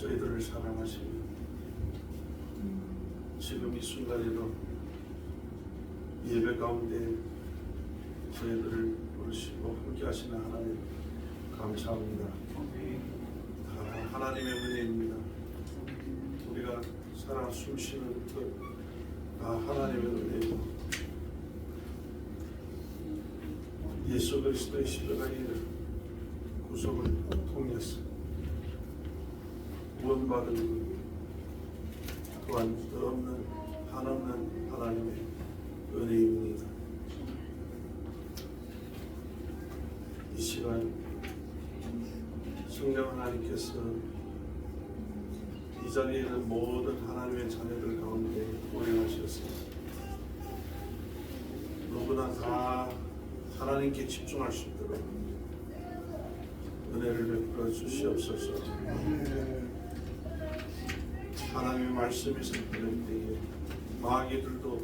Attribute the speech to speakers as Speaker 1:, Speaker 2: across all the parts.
Speaker 1: 저희들을 사랑하시며 지금 이 순간에도 예배 가운데 저희들을 부르시고 함께 하시는 하나님 감사합니다. 다 하나님의 은혜입니다. 우리가 살아 숨쉬는 다 하나님의 은혜이고 예수 그리스도의 십자가의 구속을 통해서 구원받은 또한 없는 한없는 하나님의 은혜입니다. 이 시간 성령 하나님께서 이 자리에 있는 모든 하나님의 자녀들 가운데 운행하셨습니다. 누구나 다 하나님께 집중할 수 있도록 은혜를 베풀어 주시옵소서. 하나님의 말씀이 선포될 때에 마귀들도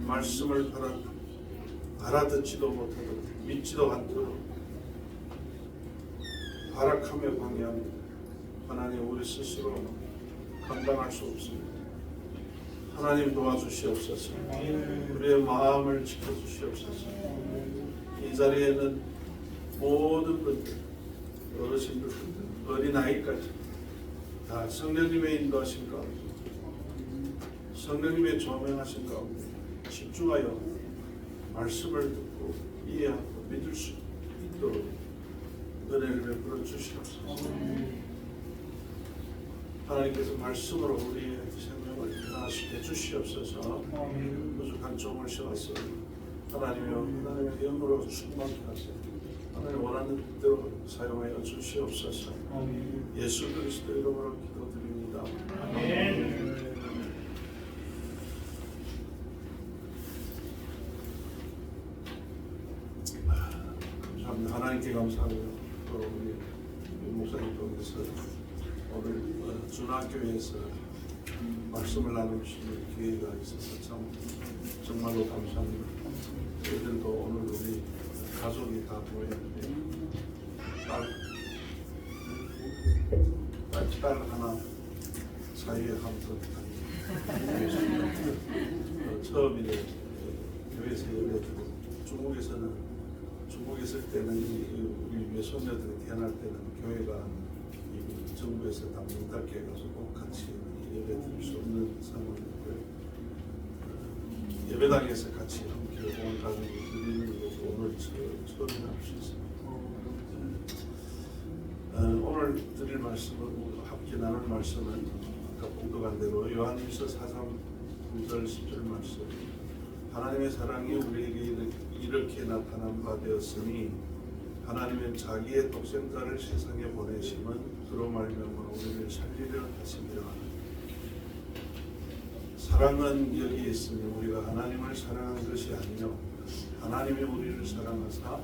Speaker 1: 말씀을 알아듣지도 못하도록 믿지도 않도록 발악하며 방해합니다. 하나님 우리 스스로 감당할 수 없습니다. 하나님 도와주시옵소서. 우리의 마음을 지켜주시옵소서. 이 자리에는 모든 분들, 어르신들, 어린아이까지 다 성령님의 인도하신 가운데, 성령님의 조명하신 가운데 집중하여 말씀을 듣고 이해하고 믿을 수 있도록 은혜를 베풀어 주시옵소서. 하나님께서 말씀으로 우리의 생명을 변화시켜 주시옵소서. 부족한 종을 세워서 하나님의 영으로 충만케 하세요. 하나님 원하는 대로 사용하여 주시옵소서. 예수 그리스도 이름으로 기도드립니다. 아멘. 감사합니다. 하나님께 감사하고요. 또 우리 목사님 통해서 오늘 준학교에서 말씀을 나누시는 기회가 있어서 정말로 감사합니다. 저희들도 오늘 우리 가족이 다 모였는데 딸 하나 사이에 한번 처음이래 교회에서 예배드리고 중국에 있을 때는 우리 외손녀들이 태어날 때는 교회가 정부에서 다 문 닫게 해가지고 꼭 같이 예배드릴 수 없는 상황이고요. 예배당에서 같이 함께 온 가족이 드리는 것도 오늘 처음이라 할 수 있습니다. 오늘 드릴 말씀은 함께 나눌 말씀은 아까 공독한 대로 요한일서 4장 9절 10절 말씀. 하나님의 사랑이 우리에게 이렇게 나타난 바 되었으니 하나님은 자기의 독생자를 세상에 보내심은 그로 말미암아 우리를 살리려 하심이라. 사랑은 여기에 있으니 우리가 하나님을 사랑한 것이 아니요 하나님이 우리를 사랑하사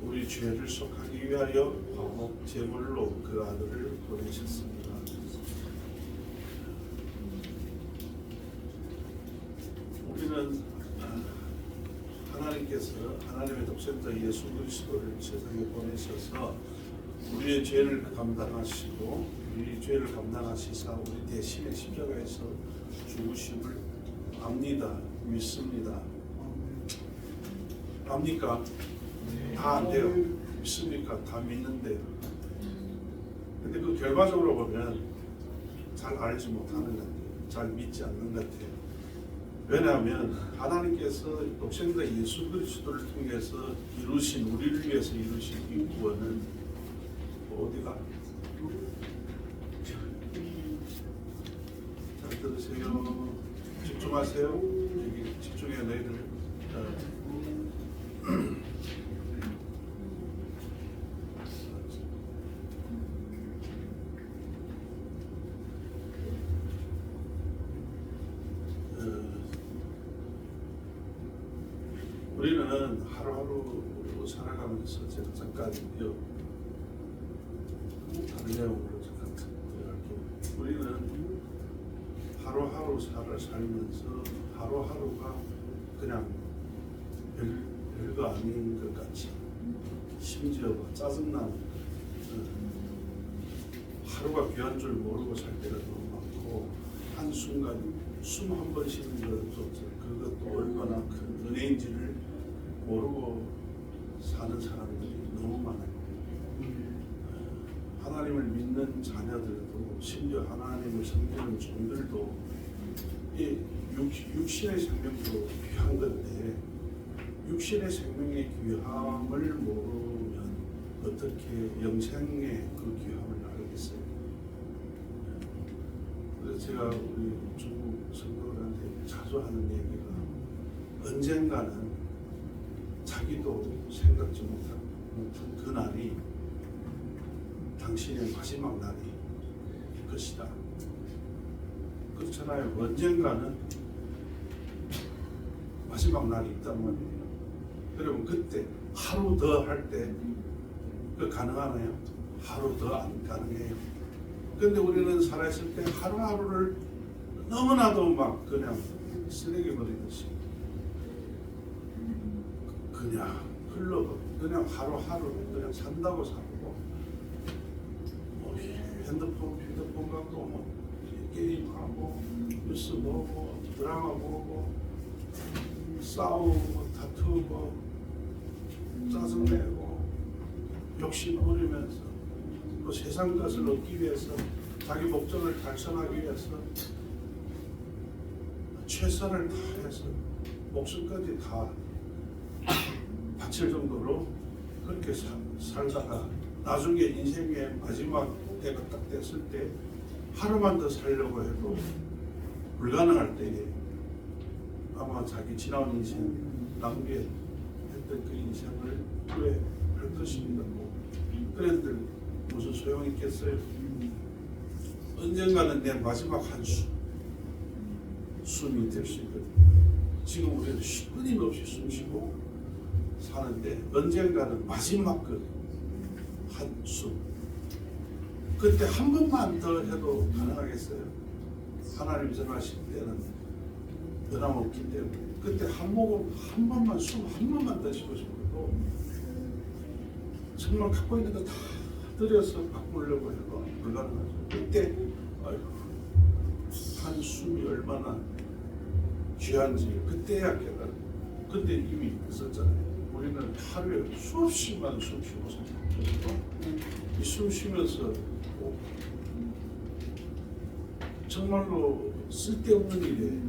Speaker 1: 우리 죄를 속하기 위하여 화목 제물로 그 아들을 보내셨습니다. 우리는 하나님께서 하나님의 독생자 예수 그리스도를 세상에 보내셔서 우리의 죄를 감당하시고 우리 죄를 감당하시사 우리 대신에 십자가에서 죽으심을 압니다. 믿습니다. 압니까? 다 안 돼요. 믿습니까? 다 믿는데요. 근데 그 결과적으로 보면 잘 알지 못하는 것 같아요. 잘 믿지 않는 것 같아요. 왜냐하면 하나님께서 독생자 예수 그리스도를 통해서 우리를 위해서 이루신 이 구원은 어디가? 잘 들으세요. 집중하세요. 여기 집중해 너희들. 우리는 하루하루 살아가면서 제가 잠깐 다른 내용으로 잠깐 들어갈게요. 우리는 하루하루 살면서 하루하루가 그냥 별거 아닌 것 같이 심지어 짜증나는 하루가 귀한 줄 모르고 살 때가 너무 많고 한순간 숨 한 번 쉬는 그것도 얼마나 큰 은혜인지를 모르고 사는 사람들이 너무 많아요. 하나님을 믿는 자녀들도 심지어 하나님을 섬기는 종들도 이 육신의 생명도 귀한 건데 육신의 생명의 귀함을 모르면 어떻게 영생의 그 귀함을 알겠어요? 그래서 제가 우리 중국 성도들한테 자주 하는 얘기가 언젠가는 자기도 생각지 못한 그 날이 당신의 마지막 날이 것이다. 그렇잖아요. 언젠가는 마지막 날이 있단 말이에요. 여러분 그때 하루 더 할 때 그 가능하나요? 하루 더 안 가능해요. 근데 우리는 살아있을 때 하루하루를 너무나도 막 그냥 쓰레기 버리듯이 그냥 흘러가 그냥 하루하루 그냥 산다고 살고 뭐 휴대폰 갖고 뭐 게임하고 뉴스 보고 드라마 보고 싸우고 다투고 짜증내고 욕심 부리면서 또 세상 것을 얻기 위해서 자기 목적을 달성하기 위해서 최선을 다해서 목숨까지 다 바칠 정도로 그렇게 살다가 나중에 인생의 마지막 때가 딱 됐을 때 하루만 더 살려고 해도 불가능할 때에 아마 자기 지나온 인생 낭비했던 그 인생을 후회할 것입니다. 그런데 무슨 소용이 있겠어요? 언젠가는 내 마지막 숨이 될 수 있거든요. 지금 우리는 끊임없이 숨 쉬고 사는데 언젠가는 마지막 그 한숨 그때 한 번만 더 해도 가능하겠어요? 하나님 전하실 때는 변함없기 때문에 그때 한 번만 숨 한 번만 더 쉬고 싶어도 정말 갖고 있는 거 다 들여서 바꾸려고 해도 불가능하죠. 그때 한숨이 얼마나 귀한지 그때야 깨달아요. 근데 이미 있었잖아요. 우리는 하루에 수없이만 숨 쉬고 살거든요. 이 숨 쉬면서 정말로 쓸데없는 일에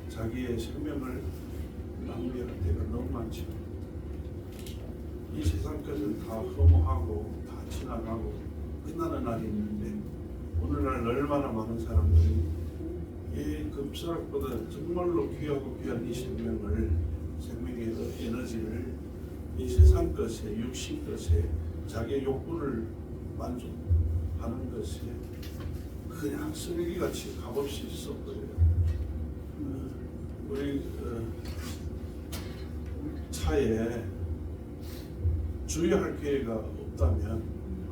Speaker 1: 자기의 생명을 낭비할 때가 너무 많죠. 이 세상 것은 다 허무하고 다 지나가고 끝나는 날이 있는데 오늘날 얼마나 많은 사람들이 이 금수락보다 정말로 귀하고 귀한 이 생명의 에너지를 이 세상 것에 육신 것에 자기의 욕구를 만족하는 것에 그냥 쓰레기같이 값없이 써버려요. 우리 차에 주유할 기회가 없다면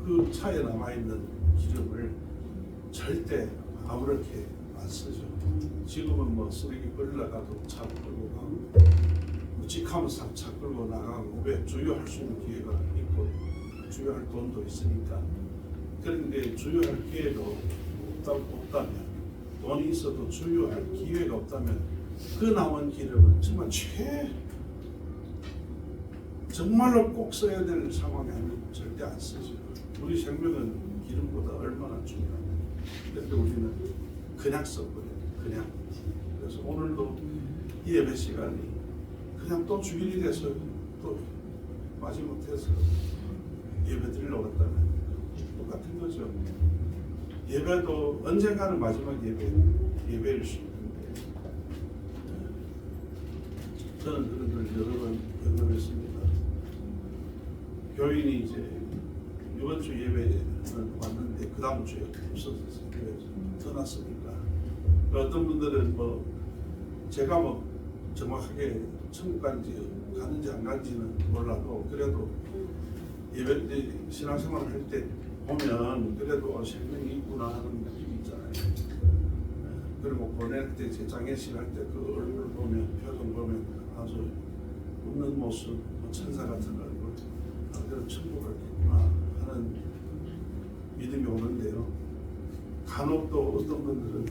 Speaker 1: 그 차에 남아있는 기름을 절대 아무렇게 안 쓰죠. 지금은 뭐 쓰레기 버리려가도 차 끌고 가고 직하면서 차 끌고 나가고 왜 주유할 수 있는 기회가 있고 주유할 돈도 있으니까. 그런데 주유할 기회가 없다면 돈이 있어도 주유할 기회가 없다면 그 남은 기름은 정말로 꼭 써야 될 상황이 아니면 절대 안 쓰죠. 우리 생명은 기름보다 얼마나 중요합니다. 그런데 우리는 그냥 써버려요. 그냥. 그래서 오늘도 이 예배 시간이 그냥 또 주일이 돼서 또 마지못해서 예배 드리려고 했다면 똑같은 거죠. 예배도 언젠가는 마지막 예배일 수 있는데 저는 그런 걸 여러 번 경험했습니다. 교인이 이제 이번 주 예배는 왔는데 그 다음 주에 없어졌어요. 떠났으니까. 어떤 분들은 제가 정확하게 천국 가는지 안 가는지는 몰라도 그래도 예배 신앙생활을 할 때 보면 그래도 생명이 있구나 하는 느낌이 있잖아요. 그리고 보낼 때 제 장례식 할 때 그 얼굴 보면 표정 보면 아주 웃는 모습 천사 같은 얼굴 그래도 천국 갔겠구나 하는 믿음이 오는데요. 간혹 또 어떤 분들은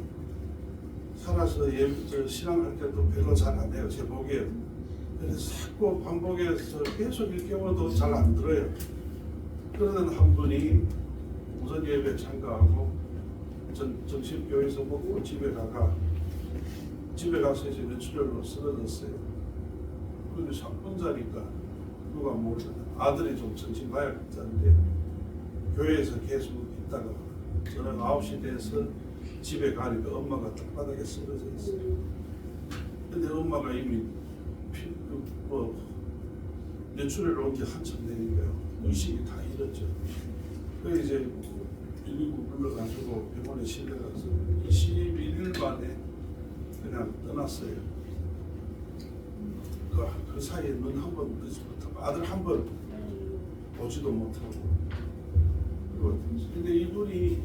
Speaker 1: 살아서 신앙할 때도 별로 잘 안 해요. 제 보기에. 그래서 자꾸 반복해서 계속 일깨워도 잘 안 들어요. 그러던 한 분이 우선 예배 참가하고 정신교회에서 먹고 집에 가서 이제 뇌출혈로 쓰러졌어요. 근데 혼자니까 누가 모르잖아. 아들이 좀 정신마약자인데 교회에서 계속 있다가 저녁 9시 돼서 집에 가니까 엄마가 땅바닥에 쓰러져 있어요. 근데 엄마가 이미 뇌출혈을 온 지 한참 되니까요. 의식이 다 잃었죠. 그래서 이제 119 불러가지고 병원에 실려가서 21일 만에 그냥 떠났어요. 그 사이에 눈 한 번 뜨지 못하고 아들 한 번 보지도 못하고. 근데 이분이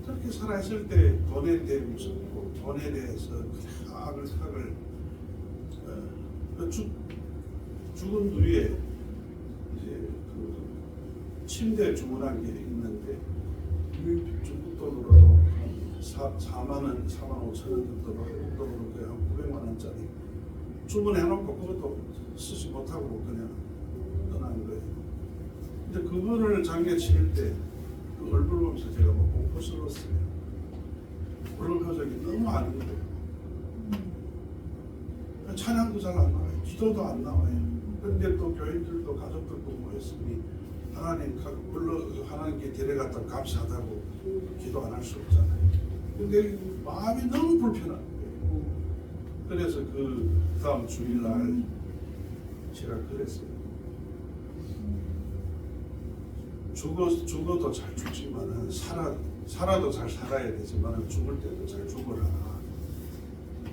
Speaker 1: 그렇게 살아있을 때 돈에 대해 무섭고 돈에 대해서 악을 죽은 뒤에 이제 그 침대 주문한 게 있는데 중국 돈으로 4만 원, 4만 5천 원 정도로 한국 돈으로 그냥 900만 원짜리 주문해놓고 그것도 쓰지 못하고 그냥 떠난 거예요. 근데 그분을 장례 치를 때 그 얼굴 보면서 제가 뭐 공포스러웠어요. 얼굴 표정이 너무 안 좋아요. 찬양도 잘 안 나와요. 기도도 안 나와요. 그런데 또 교인들도 가족들도 모였으니 하나님께 데려갔다 감사하다고 기도 안 할 수 없잖아요. 근데 마음이 너무 불편한 거예요. 그래서 그 다음 주일날 제가 그랬어요. 죽어도 잘 죽지만은 살아도 잘 살아야 되지만은 죽을 때도 잘 죽어라.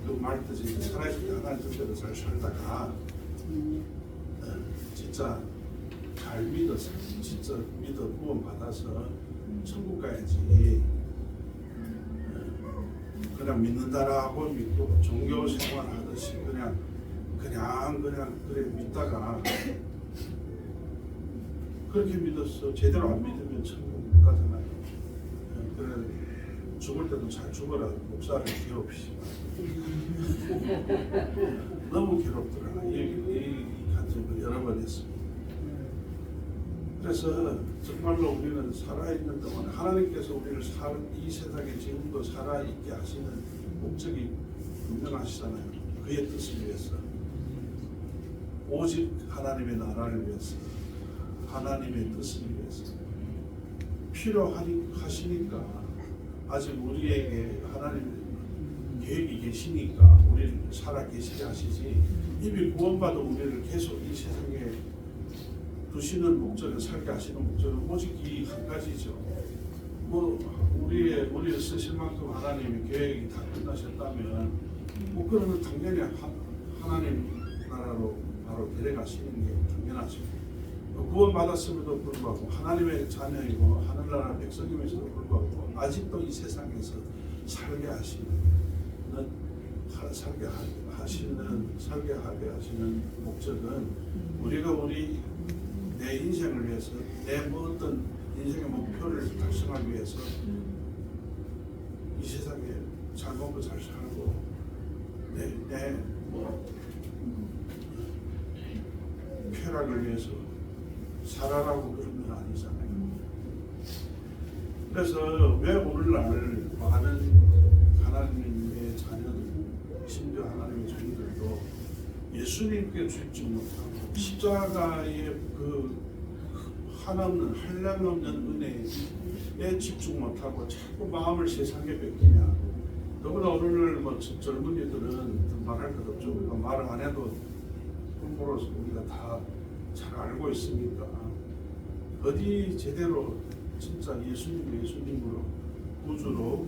Speaker 1: 그 말 뜻이 살아있을 때 하나님 뜻대로 잘 살다가 진짜 잘 믿어서 진짜 믿어 구원 받아서 천국 가야지. 그냥 믿는다라 하고 믿고 종교 생활하듯이 그냥 그래 믿다가 그렇게 믿었어. 제대로 안 믿으면 천국 못 가잖아요. 그래 죽을 때도 잘 죽어라. 목사를 괴롭히지 마. 너무 괴롭더라. 이 간증을 여러 번 했습니다. 그래서 정말로 우리는 살아있는 동안 하나님께서 우리를 이 세상에 지금도 살아있게 하시는 목적이 분명하시잖아요. 그의 뜻을 위해서. 오직 하나님의 나라를 위해서. 하나님의 뜻을 위해서. 필요하시니까 아직 우리에게 하나님 계획이 계시니까 우리를 살아 계시게 하시지 이미 구원받은 우리를 계속 이 세상에 두시는 목적은 살게 하시는 목적은 오직 이 한 가지죠. 뭐 우리를 쓰실 만큼 하나님의 계획이 다 끝나셨다면 뭐 그러면 당연히 하나님 나라로 바로 데려가시는 게 당연하죠. 구원받았음에도 불구하고 하나님의 자녀이고 하늘나라 백성임에도 불구하고 아직도 이 세상에서 살게 하게 하시는 목적은 우리가 내 인생을 위해서 내 어떤 인생의 목표를 달성하기 위해서 이 세상에 잘 먹고 잘 살고 내 쾌락을 위해서 살아라고 그런 건 아니잖아요. 그래서 왜 오늘날 많은 하나님의 자녀들, 심지어 하나님의 종들도 예수님께 집중 못하고 십자가의 그 한량없는 은혜에 집중 못하고 자꾸 마음을 세상에 뺏기냐. 더구나 오늘날 뭐 젊은이들은 말할 것 없죠. 우리가 말을 안 해도 공부로서 우리가 다 잘 알고 있으니까 어디 제대로 진짜 예수님으로 구주로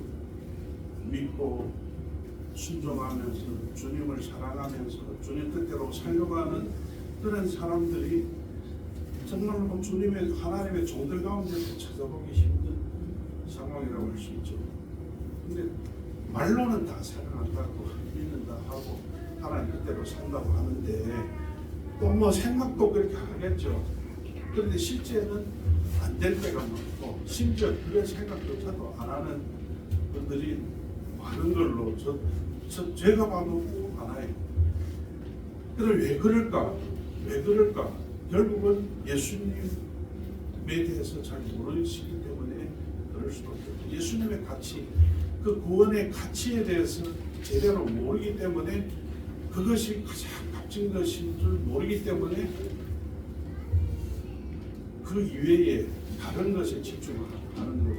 Speaker 1: 믿고 순종하면서 주님을 사랑하면서 주님 뜻대로 살려고 하는 그런 사람들이 정말로 하나님의 종들 가운데서 찾아보기 힘든 상황이라고 할 수 있죠. 근데 말로는 다 사랑한다고 믿는다 하고 하나님 뜻대로 산다고 하는데 또 뭐 생각도 그렇게 하겠죠. 그런데 실제는 안 될 때가 많고 심지어 그런 생각조차도 안 하는 분들이 많은 걸로 제가 봐도 많아요. 그럼 왜 그럴까? 왜 그럴까? 결국은 예수님에 대해서 잘 모르시기 때문에 그럴 수도 없고 예수님의 가치, 그 구원의 가치에 대해서 제대로 모르기 때문에 그것이 가장 값진 것인 줄 모르기 때문에 그 이외에 다른 것에 집중하는 거고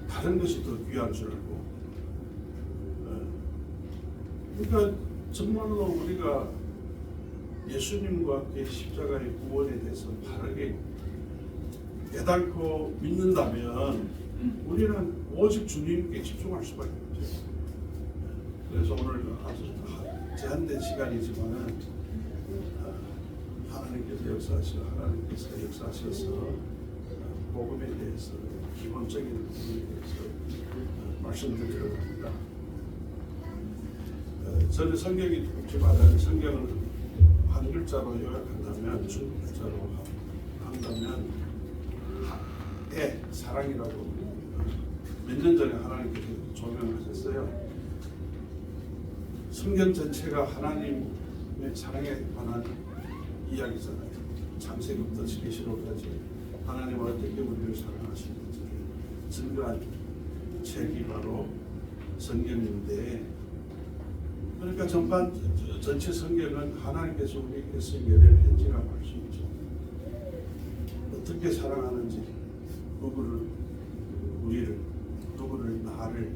Speaker 1: 다른 것이 더 귀한 줄 알고 그러니까 정말로 우리가 예수님과 그의 십자가의 구원에 대해서 바르게 깨닫고 믿는다면 우리는 오직 주님께 집중할 수밖에 없죠. 그래서 오늘 아주 제한된 시간이지만 하나님께서 역사하셔서 복음에 대해서 기본적인 부분에 대해서 말씀드리려고 합니다. 저는 성경이 두껍지만 성경을 한 글자로 요약한다면 중국 글자로 한다면 사랑이라고 몇 년 전에 하나님께서 조명하셨어요. 성경 전체가 하나님의 사랑에 관한 이야기잖아요. 창세기부터 계시록까지 하나님은 어떻게 우리를 사랑하시는지를 증거한 책이 바로 성경인데, 그러니까 전체 성경은 하나님께서 우리에게 쓴 열의 편지라고 할 수 있죠. 어떻게 사랑하는지, 누구를 나를,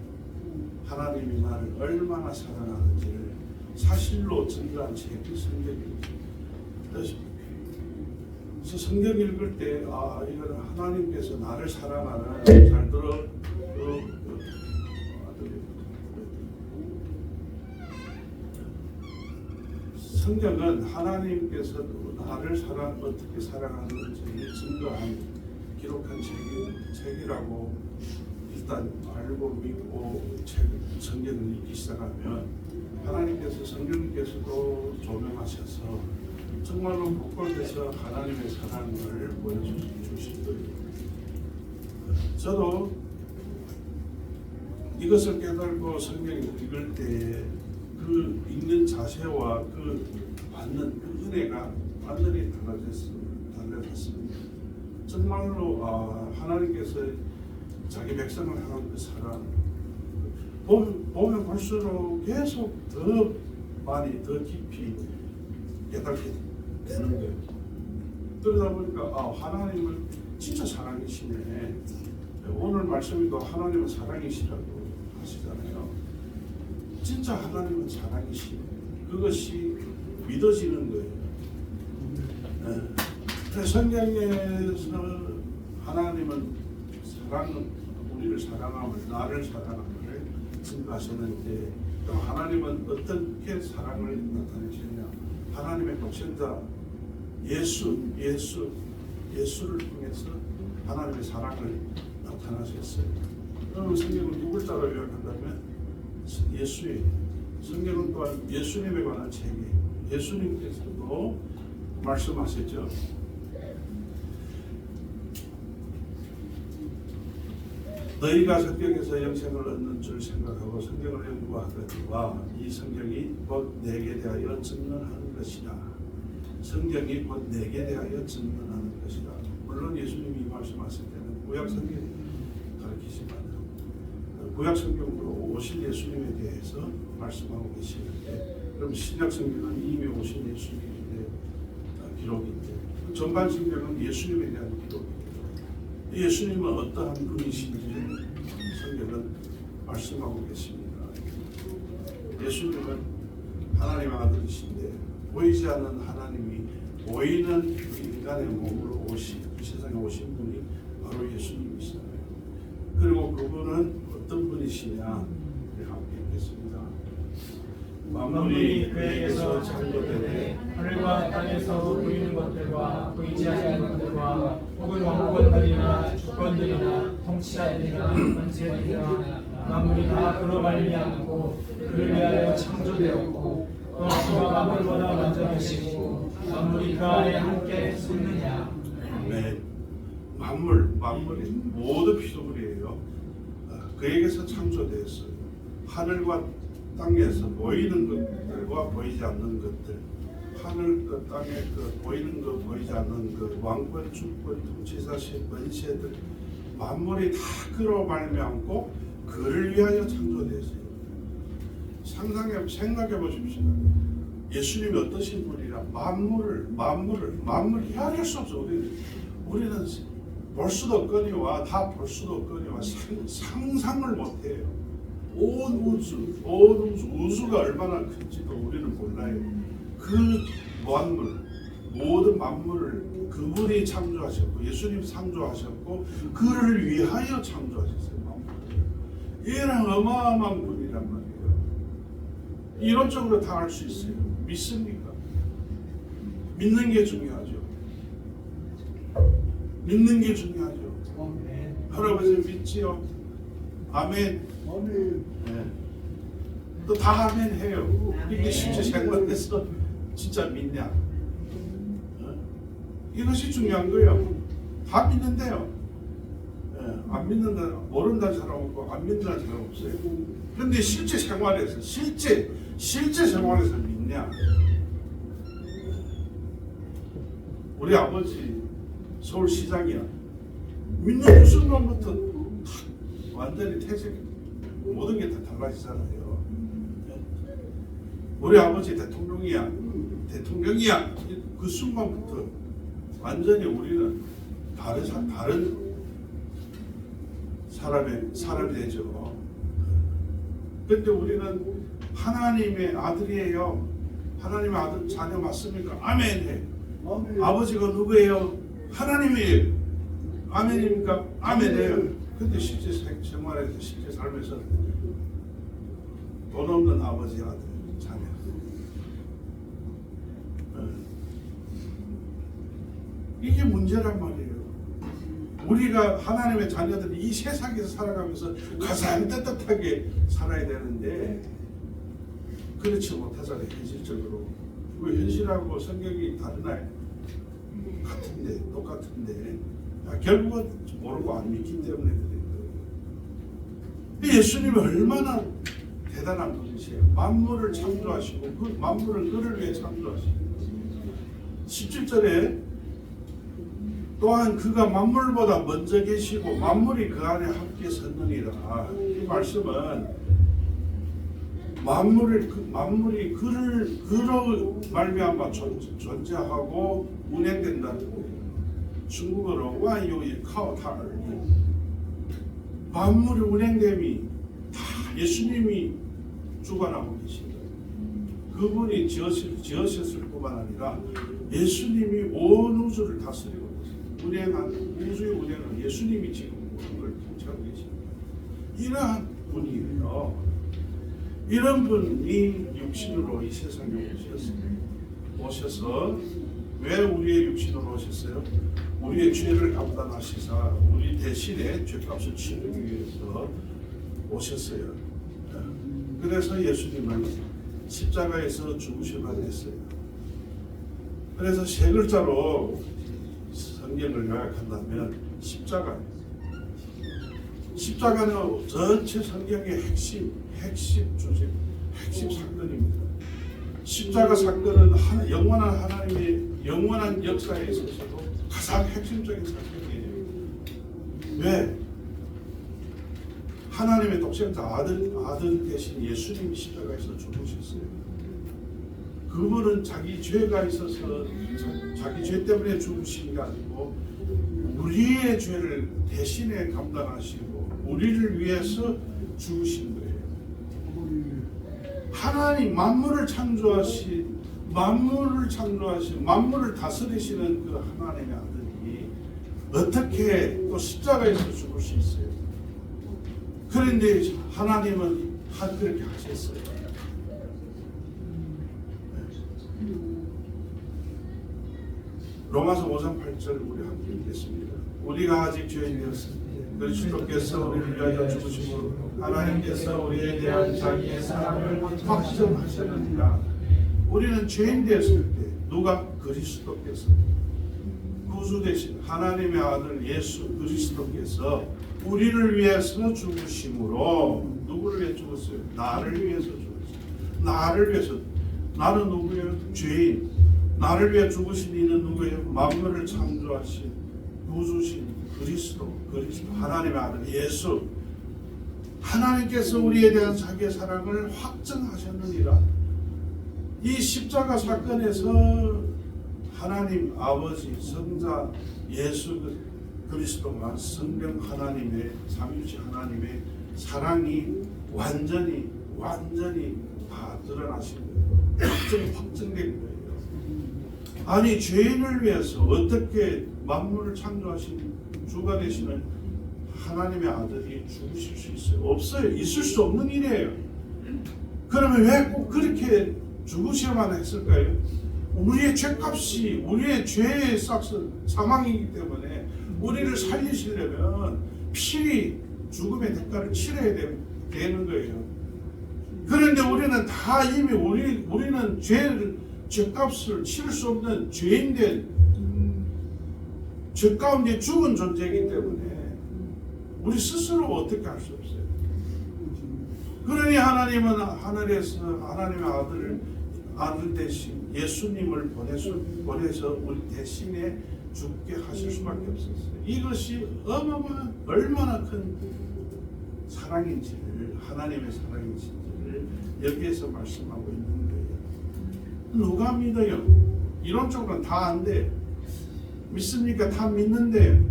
Speaker 1: 하나님이 나를 얼마나 사랑하는지를 사실로 증거한 책이 성경입니다. 그래서 성경 읽을 때 이거는 하나님께서 나를 사랑하는, 잘 들어, 성경은 하나님께서 나를 어떻게 사랑하는지를 증거한 기록한 책이라고 일단 알고 믿고 성경을 읽기 시작하면 하나님께서 성경께서도 조명하셔서 정말로 곳곳에서 하나님의 사랑을 보여주신 거예요. 저도 이것을 깨달고 성경을 읽을 때 그 읽는 자세와 그 받는 그 은혜가 완전히 달라졌습니다. 정말로 하나님께서 자기 백성을 향한 그 사랑 보면 볼수록 계속 더 많이 더 깊이 깨닫게 되는 거예요. 그러다 보니까 하나님은 진짜 사랑이시네. 오늘 말씀에도 하나님은 사랑이시라고 하시잖아요. 진짜 하나님은 사랑이시네. 그것이 믿어지는 거예요. 성경에서 하나님은 우리를 사랑함을, 나를 사랑함을 증거하셨는데, 그럼 하나님은 어떻게 사랑을 나타내시느냐? 하나님의 독생자 예수를 통해서 하나님의 사랑을 나타나셨어요. 그러면 성경을 두 글자로 요약한다면 예수의, 성경은 또한 예수님에 관한 책이에요. 예수님께서도 말씀하셨죠. 너희가 성경에서 영생을 얻는 줄 생각하고 성경을 연구하거니와 이 성경이 곧 내게 대하여 증언하는 것이다. 성경이 곧 내게 대하여 증언하는 것이다. 물론 예수님이 말씀하실 때는 구약 성경이 가르치지만 구약 성경으로 오신 예수님에 대해서 말씀하고 계시는데, 그럼 신약 성경은 이미 오신 예수님에 대한 기록인데, 전반 성경은 예수님에 대한 기록입니다. 예수님은 어떠한 분이신지를 성경은 말씀하고 계십니다. 예수님은 하나님의 아들이신데 보이지 않는 하나님이 보이는 인간의 몸으로 이 세상에 오신 분이 바로 예수님이시잖아요. 그리고 그분은 어떤 분이시냐 함께 읽겠습니다.
Speaker 2: 만물이 그에게서 창조되되 하늘과 땅에서 보이는 것들과 보이지 않는 것들과 혹은 왕권들이나 주권들이나 통치자들이나 권세들이나 만물이 다 그로 말미암고 그를 위하여 창조되었고 또 그가 만물보다 먼저 계시고 만물이 그 안에 함께 섰느냐.
Speaker 1: 네. 만물이 모두 피조물이에요. 그에게서 창조되었어요. 하늘과 땅에서 보이는 것들과 보이지 않는 것들, 하늘과 땅에 보이는 것 보이지 않는 것, 왕권, 주권, 통치자식, 권세들, 만물이 다 그로 말미암고 그를 위하여 창조되었어요. 생각해 보십시오. 예수님이 어떠신 분이라 만물을 헤아릴 수 없어. 우리는 볼 수도 없거니와 다 볼 수도 없거니와 상상을 못해요. 온 우주가 얼마나 큰지도 우리는 몰라요. 그 모든 만물을 그분이 창조하셨고 예수님 창조하셨고 그를 위하여 창조하셨어요. 이런 어마어마한 분이란 말이에요. 이론적으로 다 알 수 있어요. 믿습니까? 믿는 게 중요하죠. 믿는 게 중요하죠. 할아버지 믿지요? 아멘. 네. 또 다 아멘 해요. 이게 실제 생활에서 진짜 믿냐? 이것이 중요한 거예요. 다 믿는데요. 안 믿는다, 모른다는 사람 없고 안 믿는다는 사람 없어요. 그런데 실제 생활에서 믿냐? 우리 아버지 서울시장이야. 믿는 그 순간부터 완전히 태생 모든 게 다 달라지잖아요. 우리 아버지 대통령이야. 그 순간부터 완전히 우리는 다른 사람이 되죠. 그런데 우리는 하나님의 아들이에요. 하나님의 아들 자녀 맞습니까? 아멘. 아버지가 누구예요? 하나님이에요. 아멘입니까? 아멘이에요. 근데 실제 생활에서 실제 삶에서 돈 없는 아버지 아들 자녀. 이게 문제란 말이에요. 우리가 하나님의 자녀들이 이 세상에서 살아가면서 가장 떳떳하게 살아야 되는데 그렇지 못하잖아요. 현실적으로. 그 현실하고 성경이 다르나요? 똑같은데 결국은 모르고 안 믿기 때문에 그래요. 예수님이 얼마나 대단한 분이세요. 만물을 창조하시고 그 만물을 그를 위해 창조하시고 17절에 또한 그가 만물보다 먼저 계시고 만물이 그 안에 함께 섰느니라. 이 말씀은 만물이 그로 말미암아 존재하고 운행된다는 거예요. 중국어로 와이오이 카오타르 만물의 운행됨이 다 예수님이 주관하고 계신다. 그분이 지으셨을 뿐만 아니라 예수님이 온 우주를 다스리고 계십니다. 우주의 운행은 예수님이 지금 모든 걸 통치하고 계십니다. 이러한 분이에요. 이런 분이 육신으로 이 세상에 오셔서 왜 우리의 육신으로 오셨어요? 우리의 죄를 감당하시사 우리 대신에 죄값을 치르기 위해서 오셨어요. 그래서 예수님은 십자가에서 죽으셔야 됐어요. 그래서 세 글자로 성경을 요약한다면 십자가는 전체 성경의 핵심 주제, 핵심 사건입니다. 십자가 사건은 영원한 하나님의 영원한 역사에 있어서도 가장 핵심적인 사건이에요. 왜? 하나님의 독생자 아들 대신 예수님이 십자가에서 죽으셨어요. 그분은 자기 죄가 있어서 자기 죄 때문에 죽으신 게 아니고 우리의 죄를 대신에 감당하시고 우리를 위해서 죽으신 거예요. 하나님 만물을 창조하신 만물을 다스리시는 그 하나님의 아들이 어떻게 또 십자가에서 죽을 수 있어요? 그런데 하나님은 그렇게 하셨어요. 로마서 5장 8절 우리 함께 읽겠습니다. 우리가 아직 죄인이었습니다. 그리스도께서 우리를 위하여 죽으심으로 하나님께서 우리에 대한 자기의 사랑을 확정하셨느니라. 우리는 죄인 되었을 때 누가 그리스도께서 구주 되신 하나님의 아들 예수 그리스도께서 우리를 위해서 죽으심으로 누구를 위해 죽었어요? 나를 위해서 죽었어요. 나를 위해서. 나는 누구예요? 죄인. 나를 위해 죽으신 이는 누구예요? 만물을 창조하신 구주신 그리스도 하나님의 아들 예수. 하나님께서 우리에 대한 자기의 사랑을 확증하셨느니라. 이 십자가 사건에서 하나님 아버지 성자 예수 그리스도가 성령 하나님의 삼위일체 하나님의 사랑이 완전히 다 드러나신 거예요. 확증된 거예요. 아니 죄인을 위해서 어떻게 만물을 창조하신 주가 되시는 하나님의 아들이 죽으실 수 있어요? 없어요. 있을 수 없는 일이에요. 그러면 왜 꼭 그렇게 죽으셔야만 했을까요? 우리의 죄값이 우리의 죄의 싹은 사망이기 때문에 우리를 살리시려면 필히 죽음의 대가를 치러야 되는 거예요. 그런데 우리는 다 이미 우리는 죄값을 치를 수 없는 죄인된 죄 가운데 죽은 존재이기 때문에 우리 스스로 어떻게 할 수 없어요. 그러니 하나님은 하늘에서 하나님의 아들 대신 예수님을 보내서 우리 대신에 죽게 하실 수밖에 없었어요. 이것이 어마어마한 얼마나 큰 사랑인지를 하나님의 사랑인지를 여기에서 말씀하고 있는 거예요. 누가 믿어요? 이론적으로는 다 안 돼. 믿습니까? 다 믿는데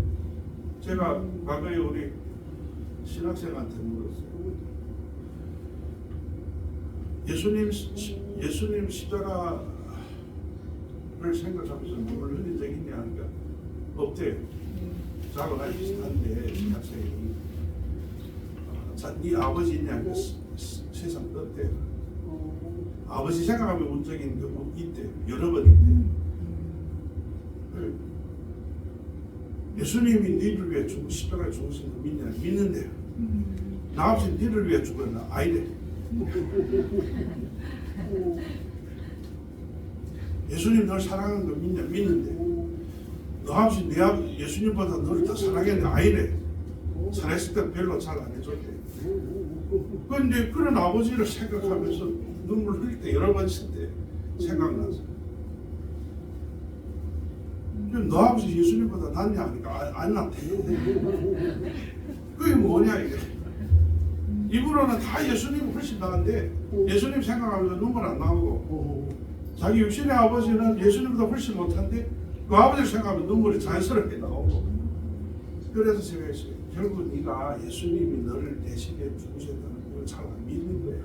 Speaker 1: 제가 과거에 우리 신학생한테 물었어요. 예수님 십자가를 생각하면서 눈물 흘린 적 있냐 하니까 없대요. 저하고 나이 비슷한데 신학생이 네 아버지 있냐니까 세상 떴대요. 아버지 생각하면 운 적이 있대요. 여러 번 있대요. 예수님이 너희를 위해 십자가에 죽으신 거 믿냐? 믿는데요. 나 없이 너희를 위해 죽었나? 아니래. 예수님 널 사랑하는 거 믿냐? 믿는데 너 없이 예수님보다 너를 더 사랑했는데 아니래. 살아있을 때 별로 잘 안 해줬대. 그런데 그런 아버지를 생각하면서 눈물 흘릴 때 여러 번 있을 때 생각나서 너 아버지 예수님보다 낫냐 하니까 안 낫대. 그게 뭐냐 이게. 입으로는 다 예수님이 훨씬 나은데 예수님 생각하면서 눈물 안 나오고 자기 육신의 아버지는 예수님보다 훨씬 못한데 그 아버지를 생각하면 눈물이 자연스럽게 나오고. 그래서 제가 했어요. 결국 네가 예수님이 너를 대신에 죽으셨다는 걸 잘 안 믿는 거야.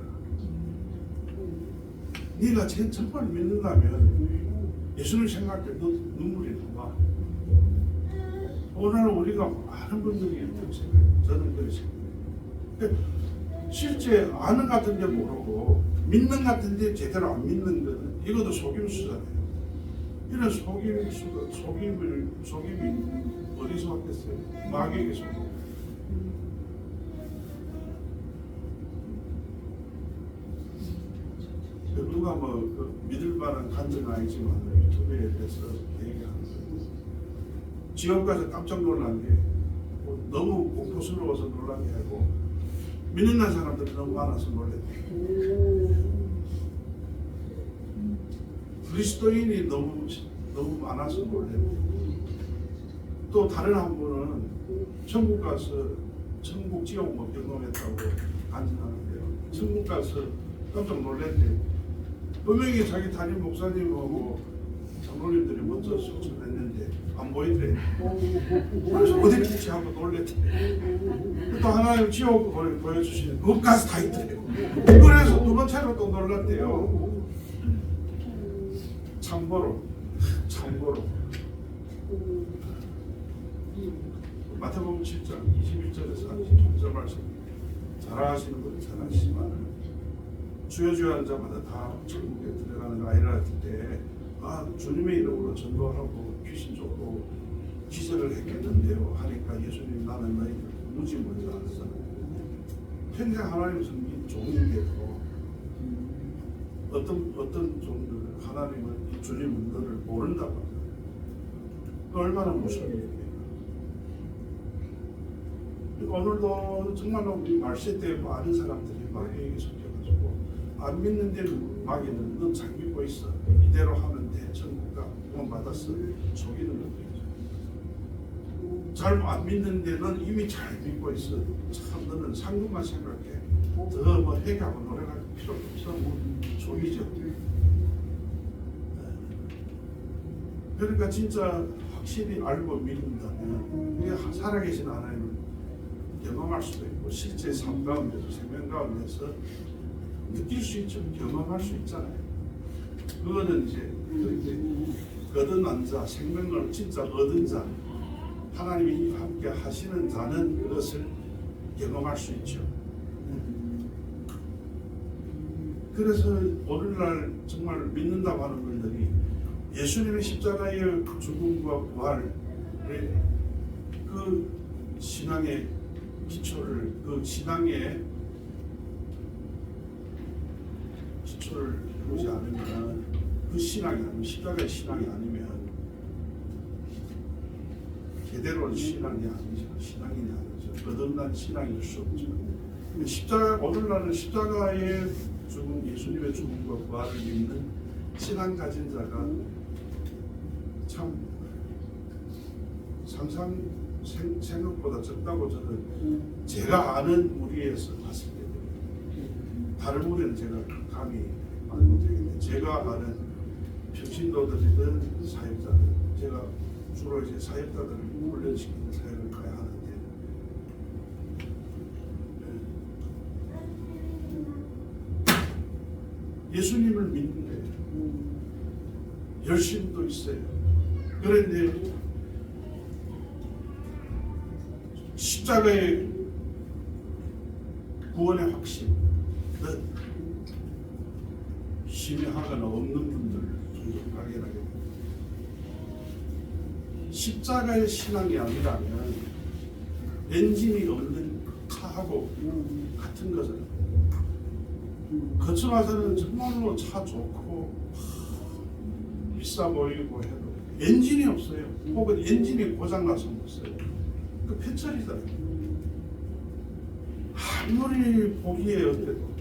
Speaker 1: 네가 정말 믿는다면 예수님 생각할 때 너 눈물이 나와. 오늘 우리가 많은 분들이 이렇게 생각해요. 저는 그렇게 생각해요. 실제 아는 같은데 모르고 믿는 같은데 제대로 안 믿는 거는 이것도 속임수잖아요. 이런 속임이 어디서 왔겠어요? 마귀에게 속임. 누가 믿을 만한 간증은 아니지만 유튜브에 대해서 얘기하는 거예요. 지금 가서 깜짝 놀란 게 너무 공포스러워서 놀란 게 아니고 믿는 사람들이 너무 많아서 놀랐대요. 그리스도인이 너무 많아서 놀랐대요. 또 다른 한 분은 천국 가서 천국 지옥 경험했다고 간증하는데요. 천국 가서 깜짝 놀랐대요. 분명히 자기 담임 목사님하고 장로님들이 먼저 소천했는데 안 보이더래. 그래서 어디 있지 하고 놀랬대. 또 하나님 지옥 보여주시는 그것까지 다 있더래요. 그래서 두 번째로 또 놀랐대요. 참고로 마태복음 7장 21절에서 33절 말씀 잘 아시는 분은 잘 아시지만 주여 주여 하는 자마다 다 천국에 들어가는 거 아니라 할 때 주님의 이름으로 전도하고 귀신 쫓고 기절을 했겠는데요 하니까 예수님 나는 너희를 무지 먼저 알았어. 평생 하나님 섬긴 종인데도 어떤 종들 하나님은 주님은 너를 모른다고 합니다. 얼마나 무서운 일이에요. 오늘도 정말로 우리 말세 때 많은 사람들이 마귀에게 속여가지고 안 믿는 데는 마귀는 넌 잘 믿고 있어. 이대로 하면 돼. 천국가 구원 받았어. 속이는 것도 잘 안 믿는 데는 이미 잘 믿고 있어. 참 너는 상급만 생각해. 더 뭐 회개하고 노력할 필요 없어. 속이죠. 그러니까 진짜 확실히 알고 믿는다면 살아계신 하나님을 경험할 수도 있고 실제 삶 가운데서 생명 가운데서 느낄 수 있죠. 경험할 수 있잖아요. 그거는 이제 거듭난 자, 생명을 진짜 얻은 자, 하나님이 함께 하시는 자는 그것을 경험할 수 있죠. 그래서 오늘날 정말 믿는다고 하는 분들이 예수님의 십자가의 죽음과 부활의 그 신앙의 기초를, 그 신앙의 기초를 보지 않으면, 그 신앙이 아니면, 십자가의 신앙이 아니면 제대로 신앙이 아니죠. 신앙이 아니죠. 거듭난 신앙일 수 없죠. 십자가, 오늘날은 십자가의 죽음, 예수님의 죽음과 부활을 믿는 신앙 가진 자가 참 생각보다 적다고 저는 제가 아는 무리에서 봤을 때, 다른 무리는 제가 감히 말 못하겠는데 제가 아는 평신도들이든 사역자들, 제가 주로 이제 사역자들을 훈련시키는 사역을 가야 하는데 예수님을 믿는데 열심도 있어요. 그런데 십자가의 구원의 확신은 심의하거나 없는 분들 종종 발견하게 됩니다. 십자가의 신앙이 아니라면 엔진이 없는 차하고 같은 것을 거쳐가서는 정말로 차 좋고 비싸 보이고 해도 엔진이 없어요. 혹은 엔진이 고장나서 못 써요. 그 폐철이잖아요. 아무리 보기에 어때도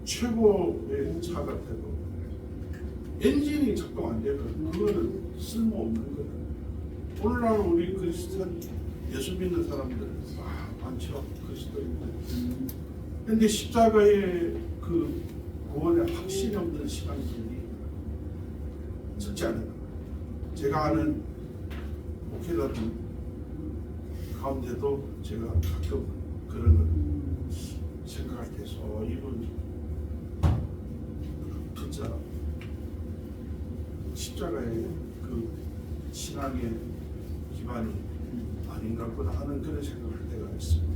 Speaker 1: 최고의 차 같아도 엔진이 작동 안 되면 그거는 쓸모없는 거예요. 오늘날 우리 그리스도인 예수 믿는 사람들 많죠. 그리스도인들. 근데 십자가의 그 구원의 확신이 없는 시간들이 적지 않은 거예요. 제가 아는 목회자들 가운데도 제가 가끔 그런 걸 생각할 때 이분 진짜 십자가의 그 신앙의 기반이 아닌가 보다 하는 그런 생각을 할 때가 있습니다.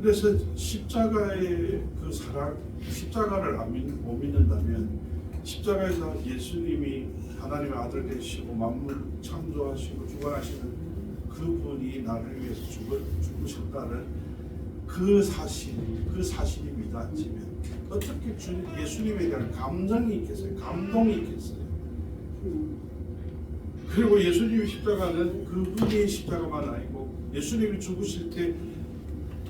Speaker 1: 그래서 십자가의 그 사랑, 십자가를 못 믿는다면 십자가에서 예수님이 하나님의 아들 되시고 만물 창조하시고 주관하시는 그분이 나를 위해서 죽으셨다는 그 사실이 믿어지면 어떻게 예수님에 대한 감정이 있겠어요? 감동이 있겠어요? 그리고 예수님의 십자가는 그분의 십자가만 아니고 예수님이 죽으실 때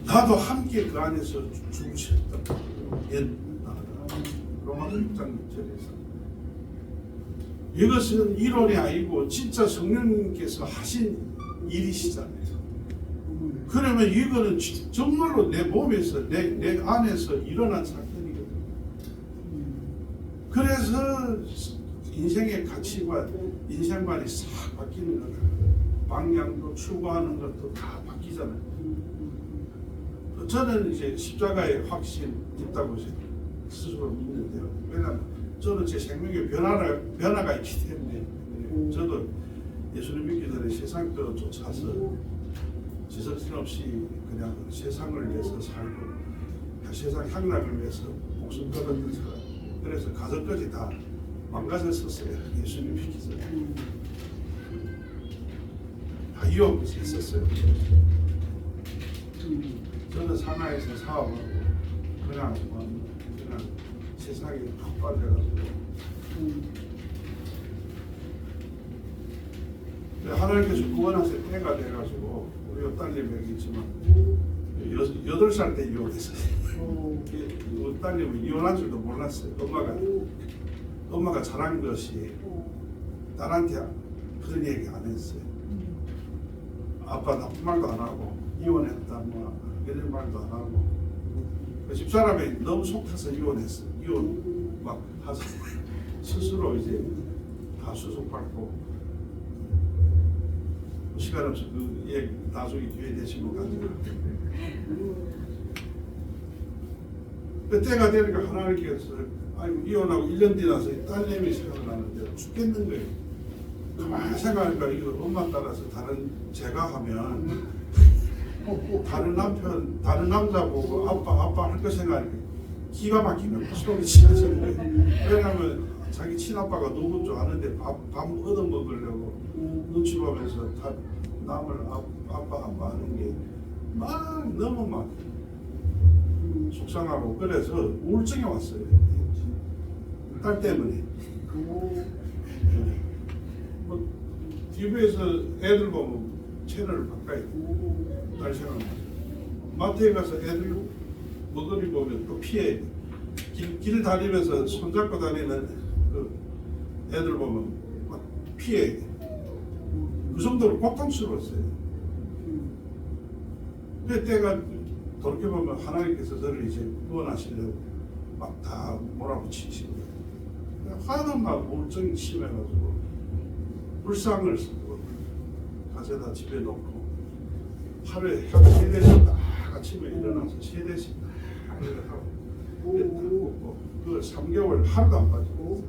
Speaker 1: 나도 함께 그 안에서 죽으셨다. 로마서 6장 6절에서 이것은 이론이 아니고 진짜 성령님께서 하신 일이시잖아요. 그러면 이거는 정말로 내 몸에서 내 안에서 일어난 사건이거든요. 그래서 인생의 가치관, 인생관이 싹 바뀌는 거예요. 방향도 추구하는 것도 다 바뀌잖아요. 저는 이제 십자가의 확신 있다고 스스로 믿는데요. 왜냐하면 저는 제 생명의 변화가 있기 때문에 저도 예수님 믿기 전에 세상 거 쫓아서 지성스럽이 그냥 세상을 위해서 살고 세상 향락을 위해서 목숨 걸었던 사람. 그래서 가정까지 다 망가졌었어요. 예수님 믿기 전에 다 이혼해서 했었어요. 저는 상하에서 사업하고 그냥 세상에 푹 빠져가지고 하나님께서 구원하실 때가 돼가지고 우리 딸님 여기 있지만 8살 때 이혼했어요. 우리 딸님은 이혼한 줄도 몰랐어요. 엄마가 잘한 것이 딸한테 그런 얘기 안 했어요. 아빠 나쁜 말도 안 하고 이혼했다 뭐 이런 말도 안 하고 집사람이 너무 속 타서 이혼했어요. 이혼 막 하서 스스로 이제 다 수속받고 시간 없어 그 얘기 나중에 뒤에 되시면 가지고 그때가 되니까 하나님께서 아니 이혼하고 1년 지나서 딸내미 생각나는데 죽겠는 거예요. 가만히 생각하니까 이거 엄마 따라서 다른 제가 하면 다른 남편 다른 남자 보고 아빠 할 거 생각하니까 기가 막히면 속이 치러지는 거예요. 왜냐하면 자기 친아빠가 누군 줄 아는데 밥 얻어먹으려고 눈치 보면서 다 남을 아빠 하는 게 막 너무 막 속상하고 그래서 우울증이 왔어요. 딸 때문에. 뭐 TV에서 애들 보면 채널을 바꿔요. 딸 생각나요. 마트에 가서 애들 먹거리 보면 또 피해. 길 다니면서 손잡고 다니는 그 애들 보면 막 피해. 그 정도로 고통스러웠어요. 그때가 돌이켜보면 하나님께서 저를 이제 구원하시려고 막 다 몰아붙이시고 화는 막 우울증이 심해가지고 불상을 쓰고 가져다 집에 놓고 하루에 3대씩 딱 아침에 일어나서 3대씩 딱 일어나고 그 3개월 하루도 안 빠지고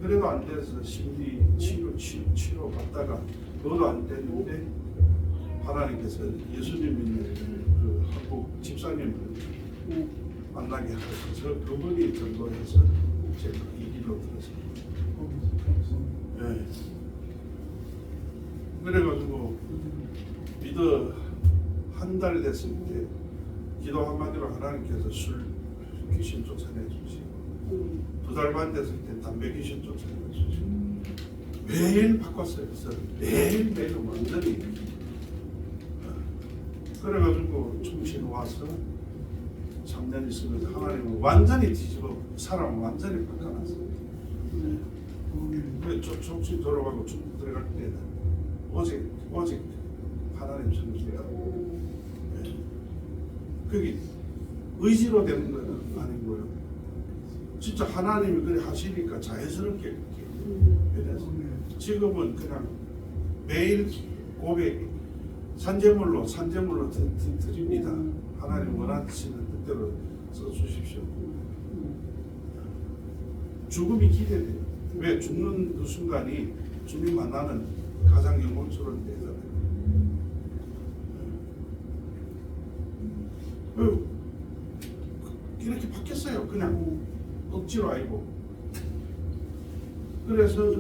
Speaker 1: 그래도 안 돼서 심리 치료 받다가 그것도 안 됐는데 하나님께서 예수님 믿는 그 한국 집사님을 만나게 하셔서 그분이 전도해서 제가 이 길로 들었습니다. 네. 그래가지고 믿어 한 달 됐을 때 기도 한마디로 하나님께서 술 귀신 쫓아내 주시고 2달 반 됐을 때 담배 귀신 쫓아내 주시고 매일 바꿨어요. 그래서 매일 완전히 그래가지고 충신 와서 3년 있으면서 하나님은 완전히 뒤집어 사람을 완전히 바꿔놨어요. 정신 돌아가고 중국 들어갈 때는 오직 하나님 성실하고 그게 의지로 되는 건 아니고요. 진짜 하나님이 그래 하시니까 자연스럽게 변해서 지금은 그냥 매일 고백 산재물로 드립니다. 하나님 원하시는 뜻대로 써주십시오. 죽음이 기대돼요. 왜? 죽는 그 순간이 주님 만나는 가장 영광스러운 때잖아요. 이렇게 바뀌었어요. 그냥 억지로 아니고. 그래서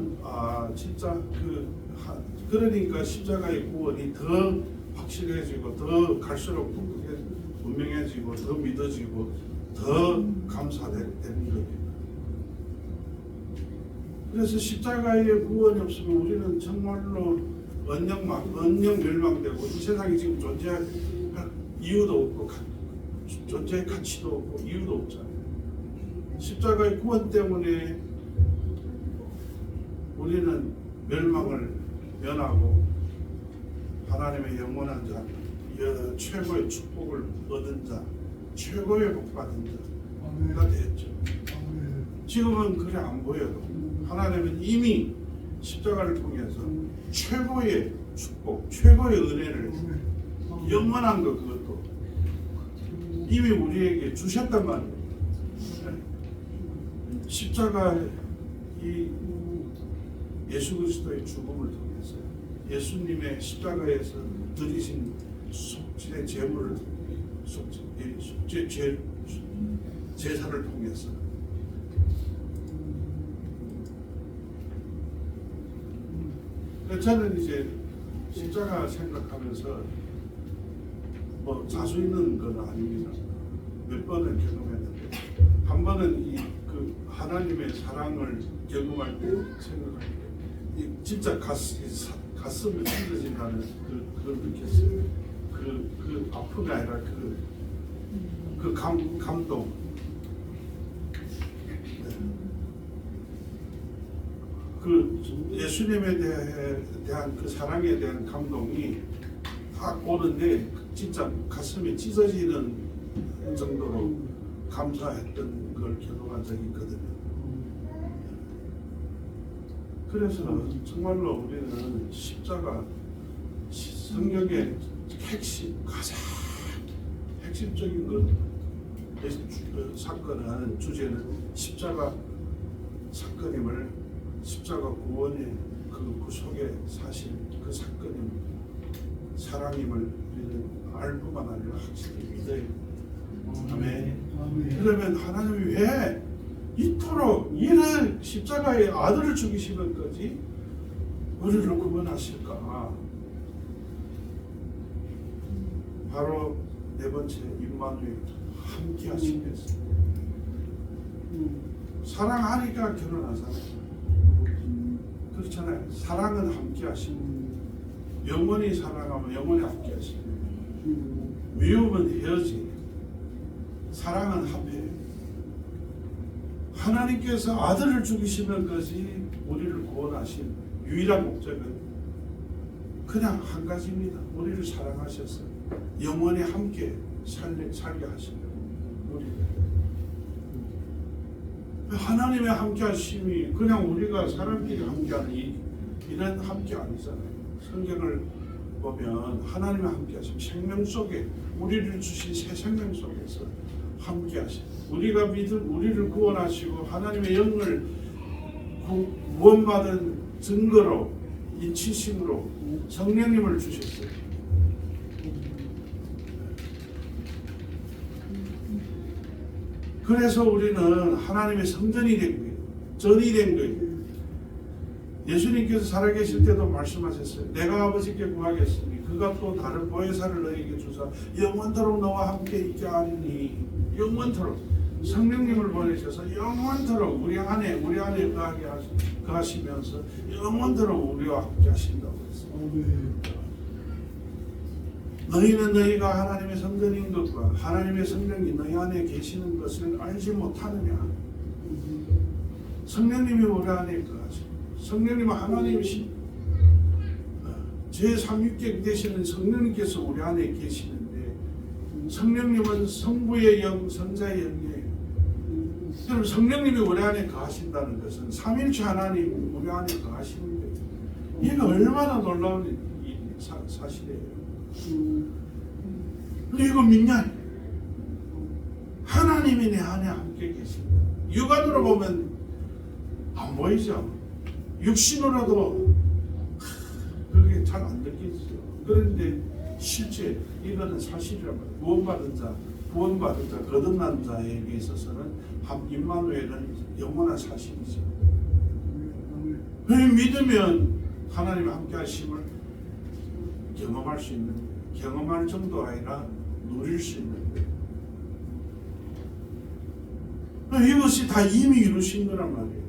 Speaker 1: 진짜 그러니까 십자가의 구원이 더 확실해지고 더 갈수록 분명해지고 더 믿어지고 더 감사되는 거예요. 그래서 십자가의 구원이 없으면 우리는 정말로 언영 멸망되고 이 세상에 지금 존재할 이유도 없고 존재의 가치도 없고 이유도 없잖아요. 십자가의 구원 때문에 우리는 멸망을 면하고 하나님의 영원한 자, 최고의 축복을 얻은 자, 최고의 복 받은 자가 되었죠. 지금은 그래 안 보여도 하나님은 이미 십자가를 통해서 최고의 축복, 최고의 은혜를 영원한 것 그것도 이미 우리에게 주셨단 말이에요. 십자가 이 예수 그리스도의 죽음을 통해서 예수님의 십자가에서 드리신 속죄 제물을 제사를 통해서 저는 이제 십자가 생각하면서 뭐 자수 있는 건 아닙니다. 몇 번을 경험했는데 한 번은 그 하나님의 사랑을 경험할 때 생각할 때 진짜 가슴을 찢어진다는 그걸 느꼈어요. 그 아픔이 아니라 그 감동. 네. 그 예수님에 대한 그 사랑에 대한 감동이 확 오는데 진짜 가슴이 찢어지는 정도로 감사했던 걸 경험한 적이 있거든요. 그래서 정말로 우리는 십자가 성경의 가장 핵심적인 사건은 주제는 십자가 사건임을, 십자가 구원의 그 구속의 사실, 그 사건임, 사랑임을 우리는 알 뿐만 아니라 확실히 믿어요. 아멘. 그러면 하나님이 왜 이토록 이런 십자가의 아들을 죽이시면까지 우리를 구원하실까? 바로 네 번째, 임마누엘, 함께 하시면서. 사랑하니까 결혼하잖아요. 그렇잖아요. 사랑은 함께 하시고, 영원히 사랑하면 영원히 함께 하시고, 미움은 헤어지, 사랑은 합해요. 하나님께서 아들을 죽이시면까지 우리를 구원하신 유일한 목적은 그냥 한 가지입니다. 우리를 사랑하셔서 영원히 함께 살게 하시려고. 우리를 하나님의 함께 하심이 그냥 우리가 사람끼리 함께하는 이런 함께 아니잖아요. 성경을 보면 하나님의 함께 하심, 생명 속에 우리를 주신 새 생명 속에서 함께 하심, 우리를 구원하시고 하나님의 영을 구원받은 증거로, 인치심으로 성령님을 주셨어요. 그래서 우리는 하나님의 성전이 된 거예요. 전이 된 거예요. 예수님께서 살아계실 때도 말씀하셨어요. 내가 아버지께 구하겠으니 그가 또 다른 보혜사를 너희에게 주사 영원토록 너와 함께 있게 하리니. 영원토록 성령님을 보내셔서 영원토록 우리 안에 거하시면서 영원토록 우리와 함께 하신다고 했어요. 너희는 너희가 하나님의 성전인 것과 하나님의 성령이 너희 안에 계시는 것을 알지 못하느냐. 성령님이 우리 안에 거하시고, 성령님은 하나님이신 제3위격 되시는 성령님께서 우리 안에 계시는데, 성령님은 성부의 영, 성자의 영이에요. 그럼 성령님이 우리 안에 거하신다는 것은 삼일체 하나님 우리 안에 거하시는 거예요. 이게 얼마나 놀라운 사실이에요. 이거 믿냐? 하나님이 내 안에 함께 계신다. 육안으로 보면 안 보이죠. 육신으로도 그게 잘 안 느끼죠. 그런데 실제 이거는 사실이란 말이에요. 구원받은 자, 거듭난 자에게 있어서는 임마누엘은 영원한 사실이죠. 믿으면 하나님과 함께 하심을 경험할 수 있는, 경험할 정도가 아니라 누릴 수 있는 거예요. 이것이 다 이미 이루신 거란 말이에요.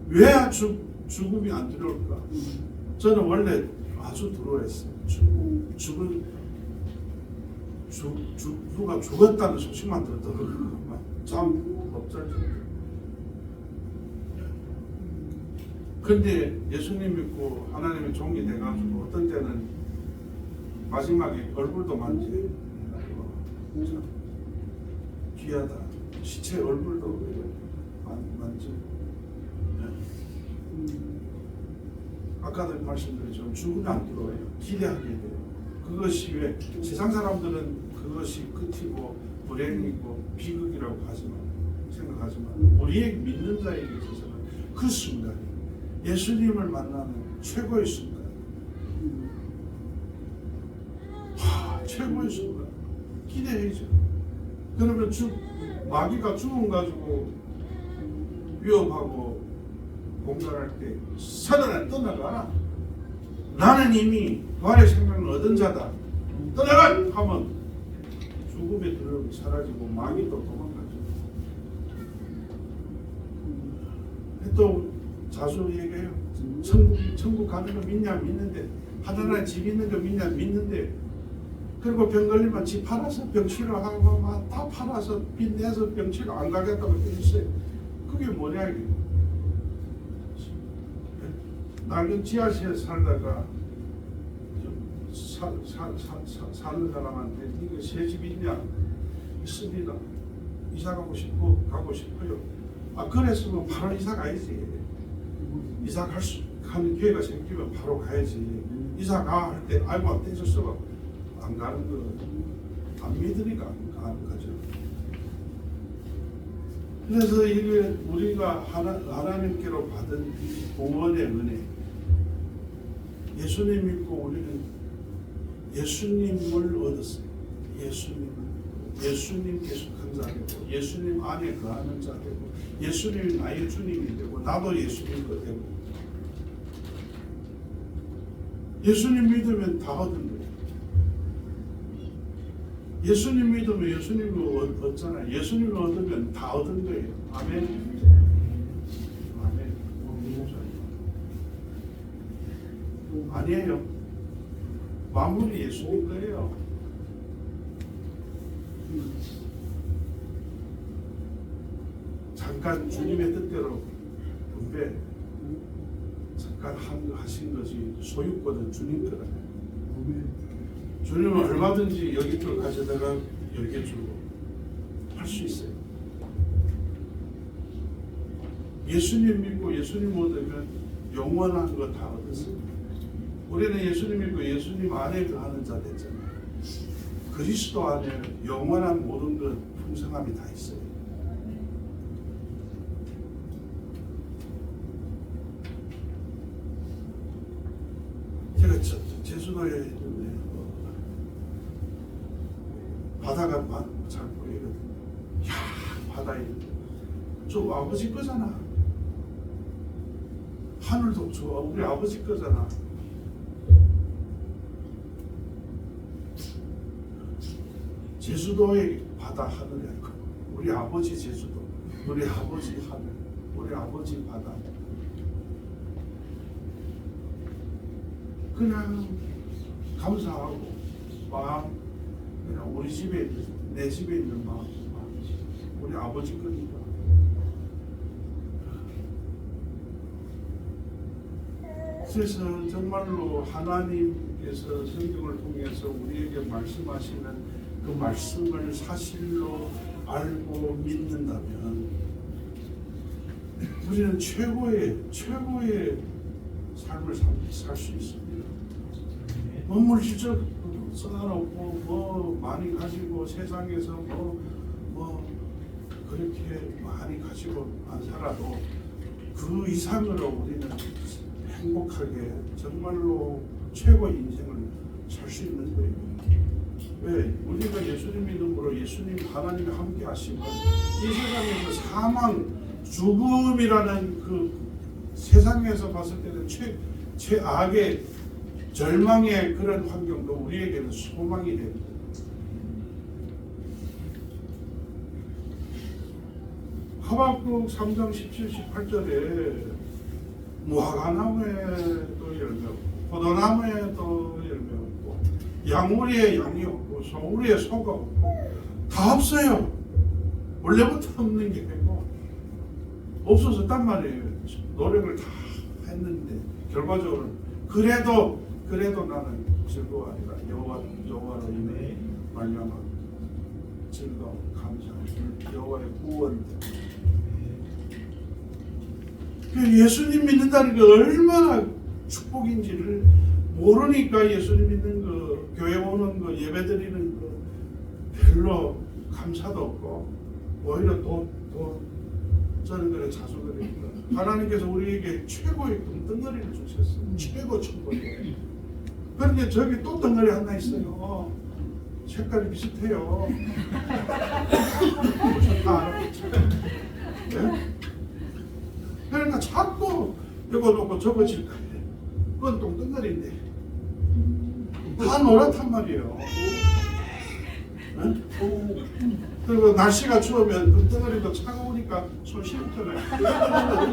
Speaker 1: 왜 죽음이 안 들어올까? 저는 원래 아주 두려워했어요. 누가 죽었다는 소식만 들었다 잠 못 잘 정도. 근데 예수님 믿고 하나님의 종이 돼가지고 어떤 때는 마지막에 얼굴도 만지고 참 귀하다. 시체 얼굴도 만지고. 아까도 말씀드렸지만 죽으면 안 들어와요. 기대하게 돼요. 그것이 왜 세상 사람들은 그것이 끝이고 불행이고 비극이라고 생각하지만 우리의 믿는 자에게 있어서는 그 순간이 예수님을 만나는 최고의 순간. 최고의 순간. 기대해야죠. 그러면 마귀가 죽음 가지고 위험하고 공갈할 때 사단아 떠나가라. 나는 이미 부활의 생명을 얻은 자다. 떠나가! 하면 죽음의 두려움이 사라지고 마귀도 도망가죠. 또 자주 얘기해요. 천국 가는 거 믿냐? 믿는데. 하늘나라에 집 있는 거 믿냐? 믿는데. 그리고 병 걸리면 집 팔아서 병 치료하고 막 다 팔아서 빚 내서 병 치료 안 가겠다고 했어요. 그게 뭐냐 이게. 낡은 지하실에 살다가 사는 사람한테 이거 새 집 있냐? 있습니다. 이사 가고 싶어요. 아 그랬으면 바로 이사 가야지. 이사 가는 기회가 생기면 바로 가야지. 이사 가 할 때 아이고 안 떼졌어. 안 가는 거 안 믿으니까 안 가는 거죠. 그래서 이게 우리가 하나님께로 받은 구원의 은혜, 예수님 믿고 우리는 예수님을 얻었어요. 예수님께서 큰 자 되고 예수님 안에 거하는 자 되고 예수님이 나의 주님이 되고 나도 예수님 거 되고 예수님 믿으면 다 얻은 거예요. 예수님 믿으면 예수님을 얻잖아요. 예수님을 얻으면 다 얻은 거예요. 아멘. 아멘. 아니에요. 만물이 예수님 거예요. 잠깐 주님의 뜻대로 분배 잠깐 하신 것이 소유권은 주님 거라요. 주님은 얼마든지 여기 쪽 가져다가 여기에 주고 할 수 있어요. 예수님 믿고 예수님 얻으면 영원한 거 다 얻었어요. 우리는 예수님 믿고 예수님 안에 거하는 자 됐잖아요. 그리스도 안에 영원한 모든 것 풍성함이 다 있어요. 제가 제주도에 있는데 바다가 잘 보이거든요. 야 바다에 저 아버지 거잖아. 하늘도 저 우리 아버지 거잖아. 제주도의 바다 하늘이 아니고 우리 아버지 제주도, 우리 아버지 하늘, 우리 아버지 바다. 그냥 감사하고 마음 그냥 우리 집에 내 집에 있는 마음 우리 아버지 거니까. 그래서 정말로 하나님께서 성경을 통해서 우리에게 말씀하시는 그 말씀을 사실로 알고 믿는다면 우리는 최고의 삶을 살 수 있습니다. 물질적 써놓고 뭐 많이 가지고 세상에서 뭐 그렇게 많이 가지고 안 살아도 그 이상으로 우리는 행복하게 정말로 최고의 인생을 살 수 있는 거예요. 왜? 우리가 예수님 믿음으로 예수님 하나님과 함께 하시면 이 세상에서 사망, 죽음이라는 그 세상에서 봤을 때는 최악의 절망의 그런 환경도 우리에게는 소망이 됩니다. 하박국 3장 17, 18절에 무화과나무에 또 열매 없고 포도나무에 또 열매 없고 양우리에 양이 없고 소우리에 소가 없고 다 없어요. 원래부터 없는 게 되고 없어졌단 말이에요. 노력을 다 했는데 결과적으로 그래도 나는 즐거워하리라. 여호와로 인해 말미암아 즐거움 감사하리. 여호와의 구원. 예수님 믿는다는 게 얼마나 축복인지를 모르니까 예수님 믿는 거, 교회 오는 거, 예배 드리는 거 별로 감사도 없고 오히려 또 저는 그래 자수그립니다. 하나님께서 우리에게 최고의 금덩어리를 주셨어요. 최고 천국에. 그런데 저기 또 덩어리 하나 있어요. 색깔이 비슷해요. 다 알아듣죠? 네? 그러니까 자꾸 이거 놓고 저거 질 거예요. 그건 똥덩어리인데 다 노랗단 말이에요. 네? 그리고 날씨가 추우면 그 덩어리도 차가우니까 손 시렵잖아요.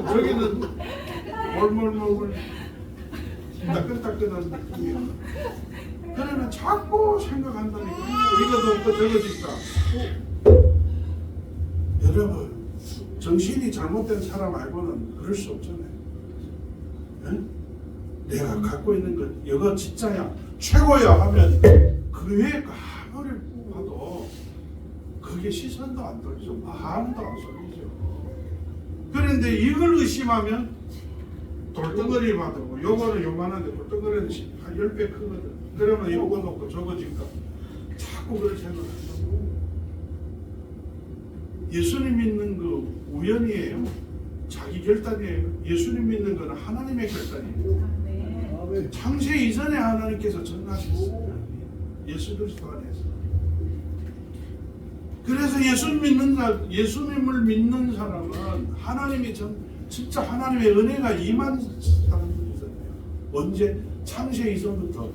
Speaker 1: 저기는 몰몰몰 따끈따끈한 느낌이야. 그러면 자꾸 생각한다니까. 이거도 없고 저거도 있다. 여러분, 정신이 잘못된 사람 말고는 그럴 수 없잖아요. 응? 내가 갖고 있는 것 이거 진짜야 최고야 하면 그 외에 아무리 봐도 그게 시선도 안 돌리죠. 마음도 안 쏠리죠. 그런데 이걸 의심하면 돌덩어리 받고 요거는 요만한데 돌덩어리는 한 10배 크거든. 그러면 요거 놓고 저거 줄까? 자꾸 그걸 생각한다고. 예수님 믿는 거 우연이에요. 자기 결단이에요. 예수님 믿는 거는 하나님의 결단이에요. 창세 이전에 하나님께서 정하셨어요. 예수 그리스도 안에서. 그래서 예수님을 믿는 사람은 하나님이 진짜 하나님의 은혜가 임한 사람들이잖아요. 언제? 창세 이전부터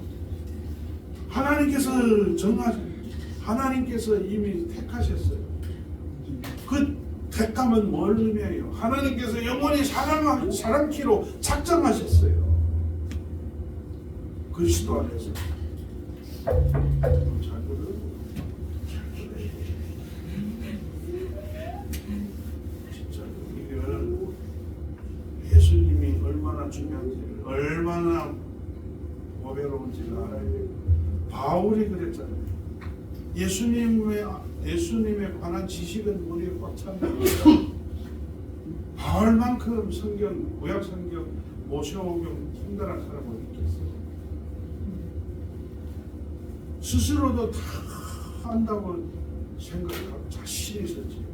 Speaker 1: 하나님께서 이미 택하셨어요. 그 택함은 뭘 의미해요? 하나님께서 영원히 사랑키로 작정하셨어요. 그리스도 안에서. 진짜 이거는 예수님이 얼마나 중요한지, 얼마나 보배로운지를 알아야 돼요. 바울이 그랬잖아요. 예수님에 관한 지식은 머리에 꽉 찼는데 바울만큼 구약 성경, 모세오경 통달한 사람은 있겠어요. 스스로도 다 한다고 생각하고 자신이 있었지.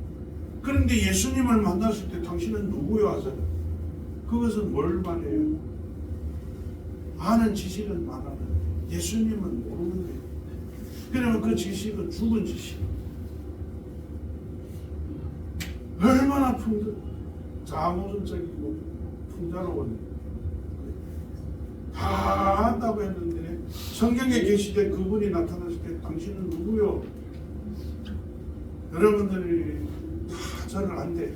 Speaker 1: 그런데 예수님을 만났을 때 당신은 누구요? 하잖아요. 그것은 뭘 말해요? 아는 지식은 많았는데 예수님은 모르는 거예요. 그러면 그 지식은 죽은 지식. 얼마나 자아모순적이고 풍자로운 다 안다고 했는데 성경에 계시되 그분이 나타났을 때 당신은 누구요? 여러분들이 다 저를 안돼.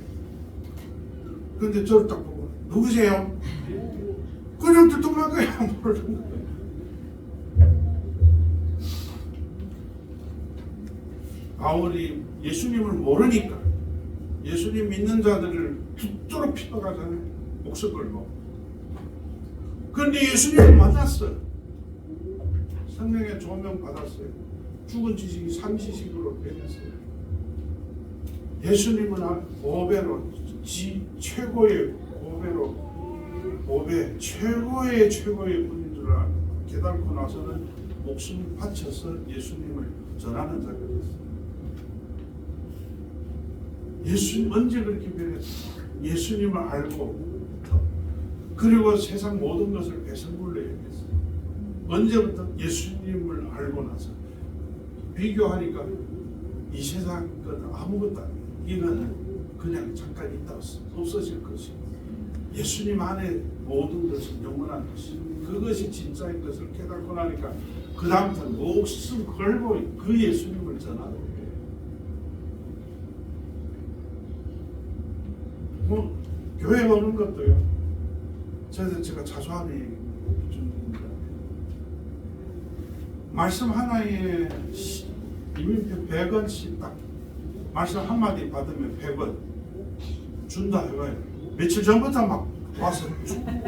Speaker 1: 그런데 저를 딱 보고 누구세요? 그냥 두통난 거야. 모르는 거야. 바울이 예수님을 모르니까 예수님 믿는 자들을 죽도록 핍박하잖아요. 목숨 걸고. 그런데 예수님을 만났어요. 성령의 조명 받았어요. 죽은 지식이 산 지식으로 변했어요. 예수님은 5배로 최고의 5배 최고의 분인 줄 깨닫고 나서는 목숨을 바쳐서 예수님을 전하는 자가 됐어요. 예수님 언제 그렇게 변했어요? 예수님을 알고부터. 그리고 세상 모든 것을 배설물로 여겼어요. 언제부터? 예수님을 알고 나서. 비교하니까 이 세상 건 아무것도 아니에요. 이거는 그냥 잠깐 있다 없어질 것이고 예수님 안에 모든 것은 영원한 것이고 그것이 진짜인 것을 깨닫고 나니까 그 다음부터 목숨 걸고 그 예수님을 전하는 거예요. 교회 오는 것도요. 제가 자주 하는 얘기입니다. 말씀 하나에 이민표 100원씩 딱 말씀 한마디 받으면 100원 준다 해봐요. 며칠 전부터 막 와서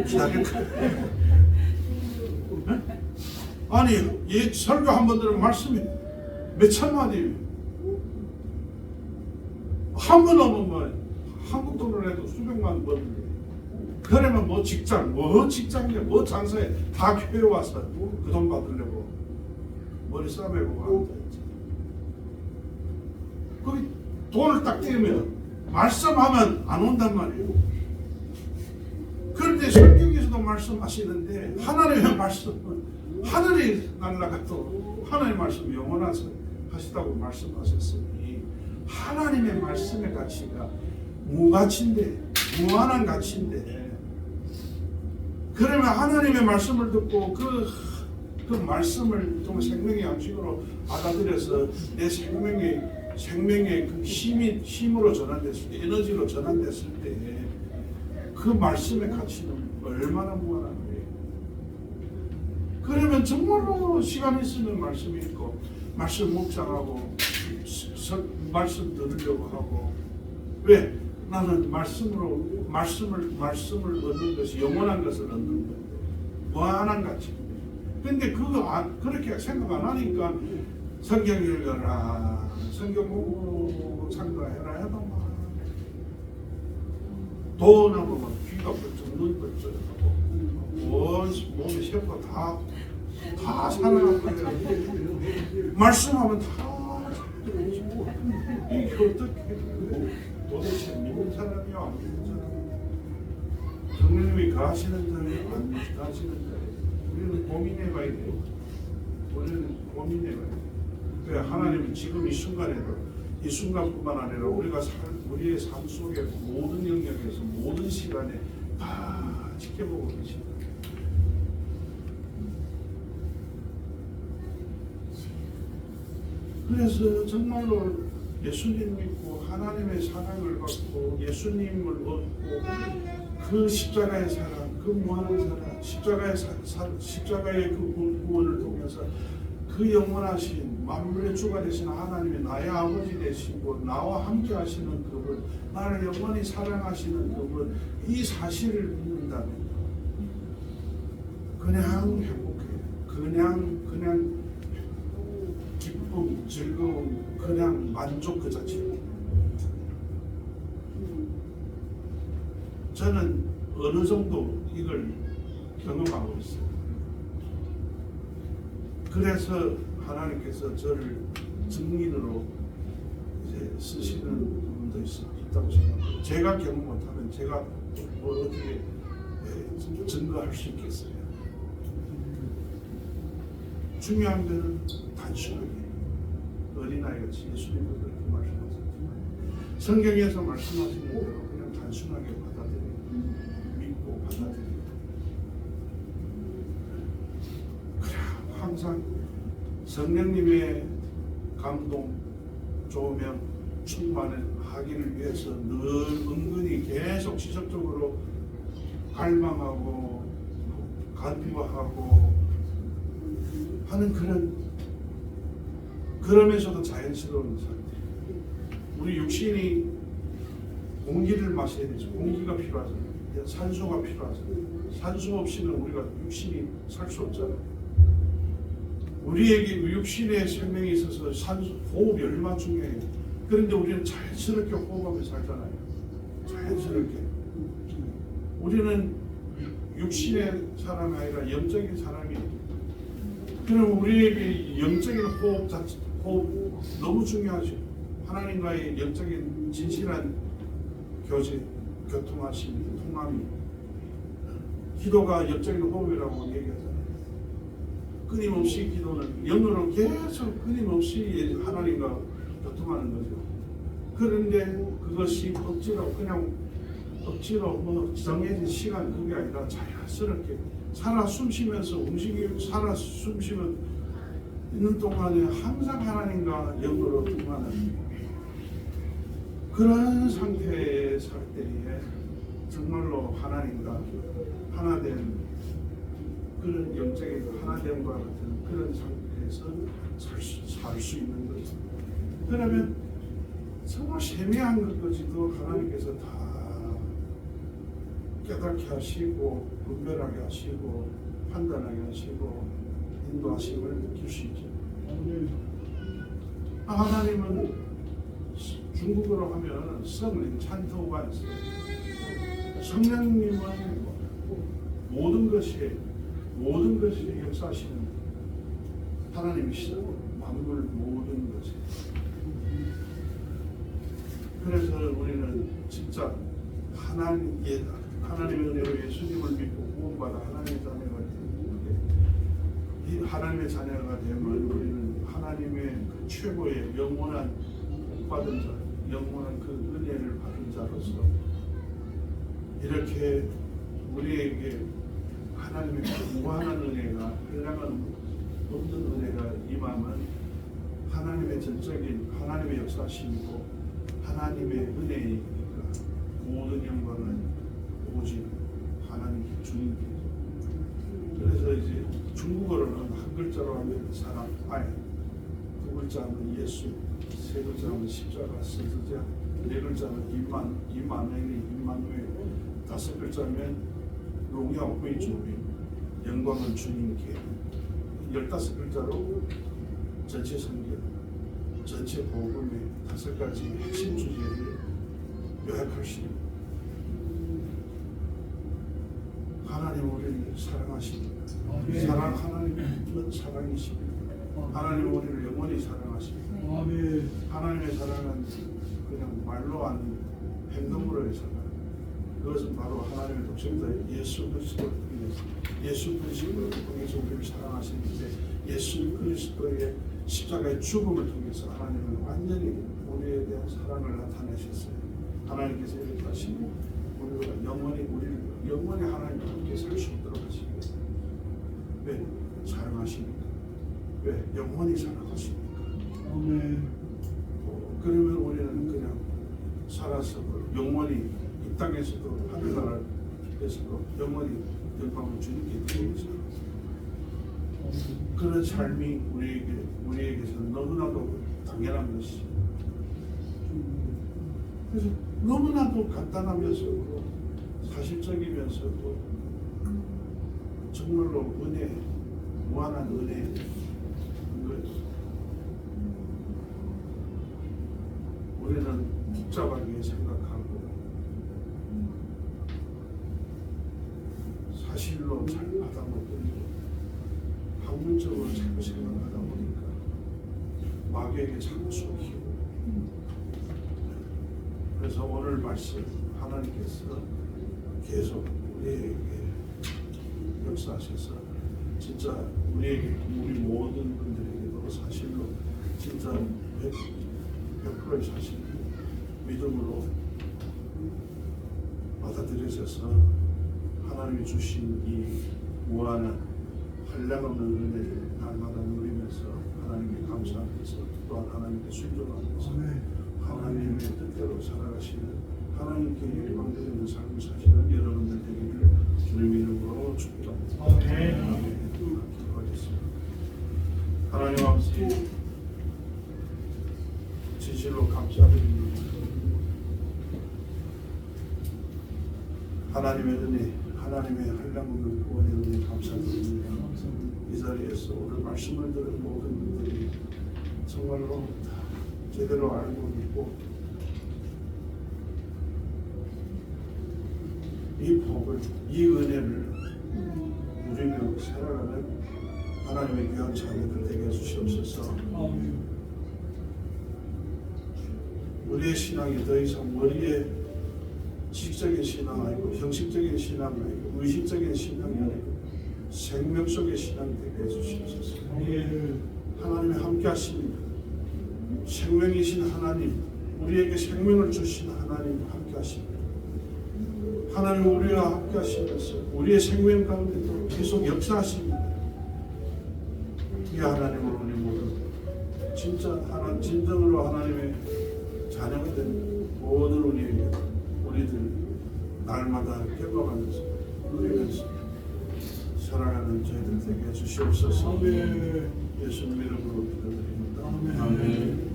Speaker 1: 기다렸거든요. 아니 설교 한 번 들으면 말씀이 몇천 마디 한 번 오면 뭐 한국 돈으로 해도 수백만 번. 그러면 뭐 직장이야, 뭐 장사에 다 교회 와서 그 돈 받으려고 머리 싸매고 앉아있지. 거기 돈을 딱 떼면 말씀하면 안 온단 말이에요. 그런데 성경에서도 말씀하시는데 하나님의 말씀은 하늘이 날아가도 하나님의 말씀이 영원하시다고 말씀하셨으니 하나님의 말씀의 가치가 무가치인데, 무한한 가치인데, 그러면 하나님의 말씀을 듣고 그 말씀을 좀 생명의 양식으로 받아들여서 내 생명의 그 힘으로 전환됐을 때, 에너지로 전환됐을 때, 그 말씀의 가치는 얼마나 무한한 거예요. 우리는 정말로 시간 있으면 말씀 읽고 말씀 묵상하고 말씀 들으려고 하고. 왜? 나는 말씀을 얻는 것이 영원한 것을 얻는 거예요. 무한한 가치. 근데 그렇게 생각 안 하니까 성경 읽어라, 성경 보고 참가해라 해도 막 돈 하면 막 귀가 벌쩍 눈 벌쩍 하고 몸이 세포 다 살아나고 말씀하면 다 이게 어떻게 도대체 믿는 사람이야 안 믿는 사람이야? 성령님이 가시는 자예요 안 가시는 자예요? 우리는 고민해봐야 돼요. 우리는 고민해봐야 돼요. 그래 하나님은 지금 이 순간에도 이 순간뿐만 아니라 우리의 삶 속의 모든 영역에서 모든 시간에 다 지켜보고 계십니다. 그래서 정말로 예수님 믿고 하나님의 사랑을 받고 예수님을 얻고 그 십자가의 사랑, 그 무한한 사랑, 십자가의 그 구원을 통해서 그 영원하신 만물의 주가 되신 하나님이 나의 아버지 되시고 나와 함께 하시는 그분, 나를 영원히 사랑하시는 그분, 이 사실을 믿는다면 그냥 행복해요. 그냥 기쁨, 즐거움, 그냥 만족 그 자체예요. 저는 어느 정도 이걸 경험하고 있어요. 그래서 하나님께서 저를 증인으로 이제 쓰시는 부분도 있다고 생각합니다. 제가 경험 못하면 제가 뭐 어떻게 증거할 수 있겠어요? 중요한 데는 단순하게 어린아이같이 예수님도 그렇게 말씀하셨지만 성경에서 말씀하시는 대로 그냥 단순하게 받아들이고 믿고 받아들이고 그래 항상 성령님의 감동, 조명, 충만하기를 위해서 늘 은근히 계속 지속적으로 갈망하고 간피화하고 하는 그러면서도 자연스러운 상태. 우리 육신이 공기를 마셔야 되죠. 공기가 필요하잖아요. 산소가 필요하잖아요. 산소 없이는 우리가 육신이 살 수 없잖아요. 우리에게 육신의 생명이 있어서 호흡이 얼마나 중요해요. 그런데 우리는 자연스럽게 호흡하면서 살잖아요. 자연스럽게. 우리는 육신의 사람이 아니라 영적인 사람이에요. 그럼 우리에게 영적인 호흡 너무 중요하죠. 하나님과의 영적인 진실한 교제, 교통하심, 통함이. 기도가 영적인 호흡이라고 얘기하잖아요. 끊임없이 기도는 영으로 계속 끊임없이 하나님과 교통하는 거죠. 그런데 그것이 억지로 뭐 정해진 시간 그게 아니라 자연스럽게 살아 숨쉬면서 살아 숨쉬면 있는 동안에 항상 하나님과 영으로 통하는 그런 상태에 살 때에 정말로 하나님과 하나된 그런 영적인 하나됨과 같은 그런 상태에서 살 수 있는 거죠. 그러면 정말 세미한 것까지도 하나님께서 다 깨닫게 하시고 분별하게 하시고 판단하게 하시고 인도하심을 느낄 수 있죠. 하나님은 중국어로 하면 성령 찬토관스, 성령님은 모든 것이 역사하시는 하나님이시죠. 만물 모든 것이. 그래서 우리는 진짜 하나님의 은혜로 예수님을 믿고 구원받아 하나님의 자녀가 되는 이 하나님의 자녀가 되면 우리는 하나님의 그 최고의 영원한 복받은 자, 영원한 그 은혜를 받은 자로서 이렇게 우리에게 하나님의 무한한 은혜가 한량은 없는 은혜가 임하면 하나님의 전적인 하나님의 역사심이고 하나님의 은혜이니까 모든 영광은 오직 하나님 주님께. 그래서 이제 중국어로는 한 글자로 하면 사랑, 아이, 두 글자는 예수, 세 글자는 십자가, 스스자, 네 글자는 임마누엘, 다섯 글자면荣耀归主名, 영광은 주님께, 15글자로 전체 성경, 전체 복음의 5가지 핵심 주제를 요약할 수 있습니다. 하나님 우리를 사랑하십니다. 하나님은 사랑이십니다. 하나님 우리를 영원히 사랑하십니다. 하나님의 사랑은 그냥 말로 아닌 행동으로의 사랑. 그것은 바로 하나님의 독생자 예수 그리스도를 통해서 예수 그리스도를 통해서 우리를 사랑하시는데 예수 그리스도의 십자가의 죽음을 통해서 하나님은 완전히 우리에 대한 사랑을 나타내셨어요. 하나님께서 이렇게 하시고 우리가 영원히 하나님과 함께 살 수 있도록 하십니다. 왜? 사랑하십니까? 왜? 영원히 사랑하십니까? 그러면 우리는 그냥 살아서 영원히 이 땅에서도 하늘나라에서도 영원히 영광을 주님께 드리면서 그런 삶이 우리에게서는 너무나도 당연한 것이죠. 그래서 너무나도 간단하면서도 사실적이면서도 정말로 은혜, 무한한 은혜인 거예요. 우리는 복잡하게 생각하고 사실로 잘 받아먹고 학문적으로 자꾸 생각하다 보니까 마귀에게 자꾸 속히고 그래서 오늘 말씀 하나님께서 계속 우리에게 역사하셔서 진짜 우리 모든 분들에게도 사실로 진짜 100%의 사실 믿음으로 받아들여져서 하나님이 주신 이 무한한 한량없는 은혜를 날마다 누리면서 하나님께 감사하면서 또한 하나님께 순종하면서 하나님의 뜻대로 살아가시는 하나님께 영광되는 삶을 사시는 여러분들 되기를 주님 이름으로 축복합니다. 아멘. 기도하겠습니다. 하나님 아버지 진실로 감사드립니다. 하나님의 은혜, 하나님의 한량없는 구원의 은혜 감사드립니다. 이 자리에서 오늘 말씀을 들은 모든 분들이 정말로 제대로 알고 믿고 이 복을, 이 은혜를 누리며 살아가는 하나님의 귀한 자녀들 되게 해주시옵소서. 우리의 신앙이 더 이상 머리에 지식적인 신앙 아니고 형식적인 신앙 아니고 의식적인 신앙이 아니고 생명 속의 신앙이 되게 해주시옵소서. 하나님이 함께 하십니다. 생명이신 하나님, 우리에게 생명을 주신 하나님 함께 하십니다. 하나님 우리와 함께 하시면서 우리의 생명 가운데도 계속 역사하십니다. 이 하나님을 우리 모두 진정으로 하나님의 자녀가 된 모든 우리들 날마다 경험하면서 누리면서 살아가는 저희들 되게 해주시옵소서. 예수님 이름으로 기도드립니다. 아멘.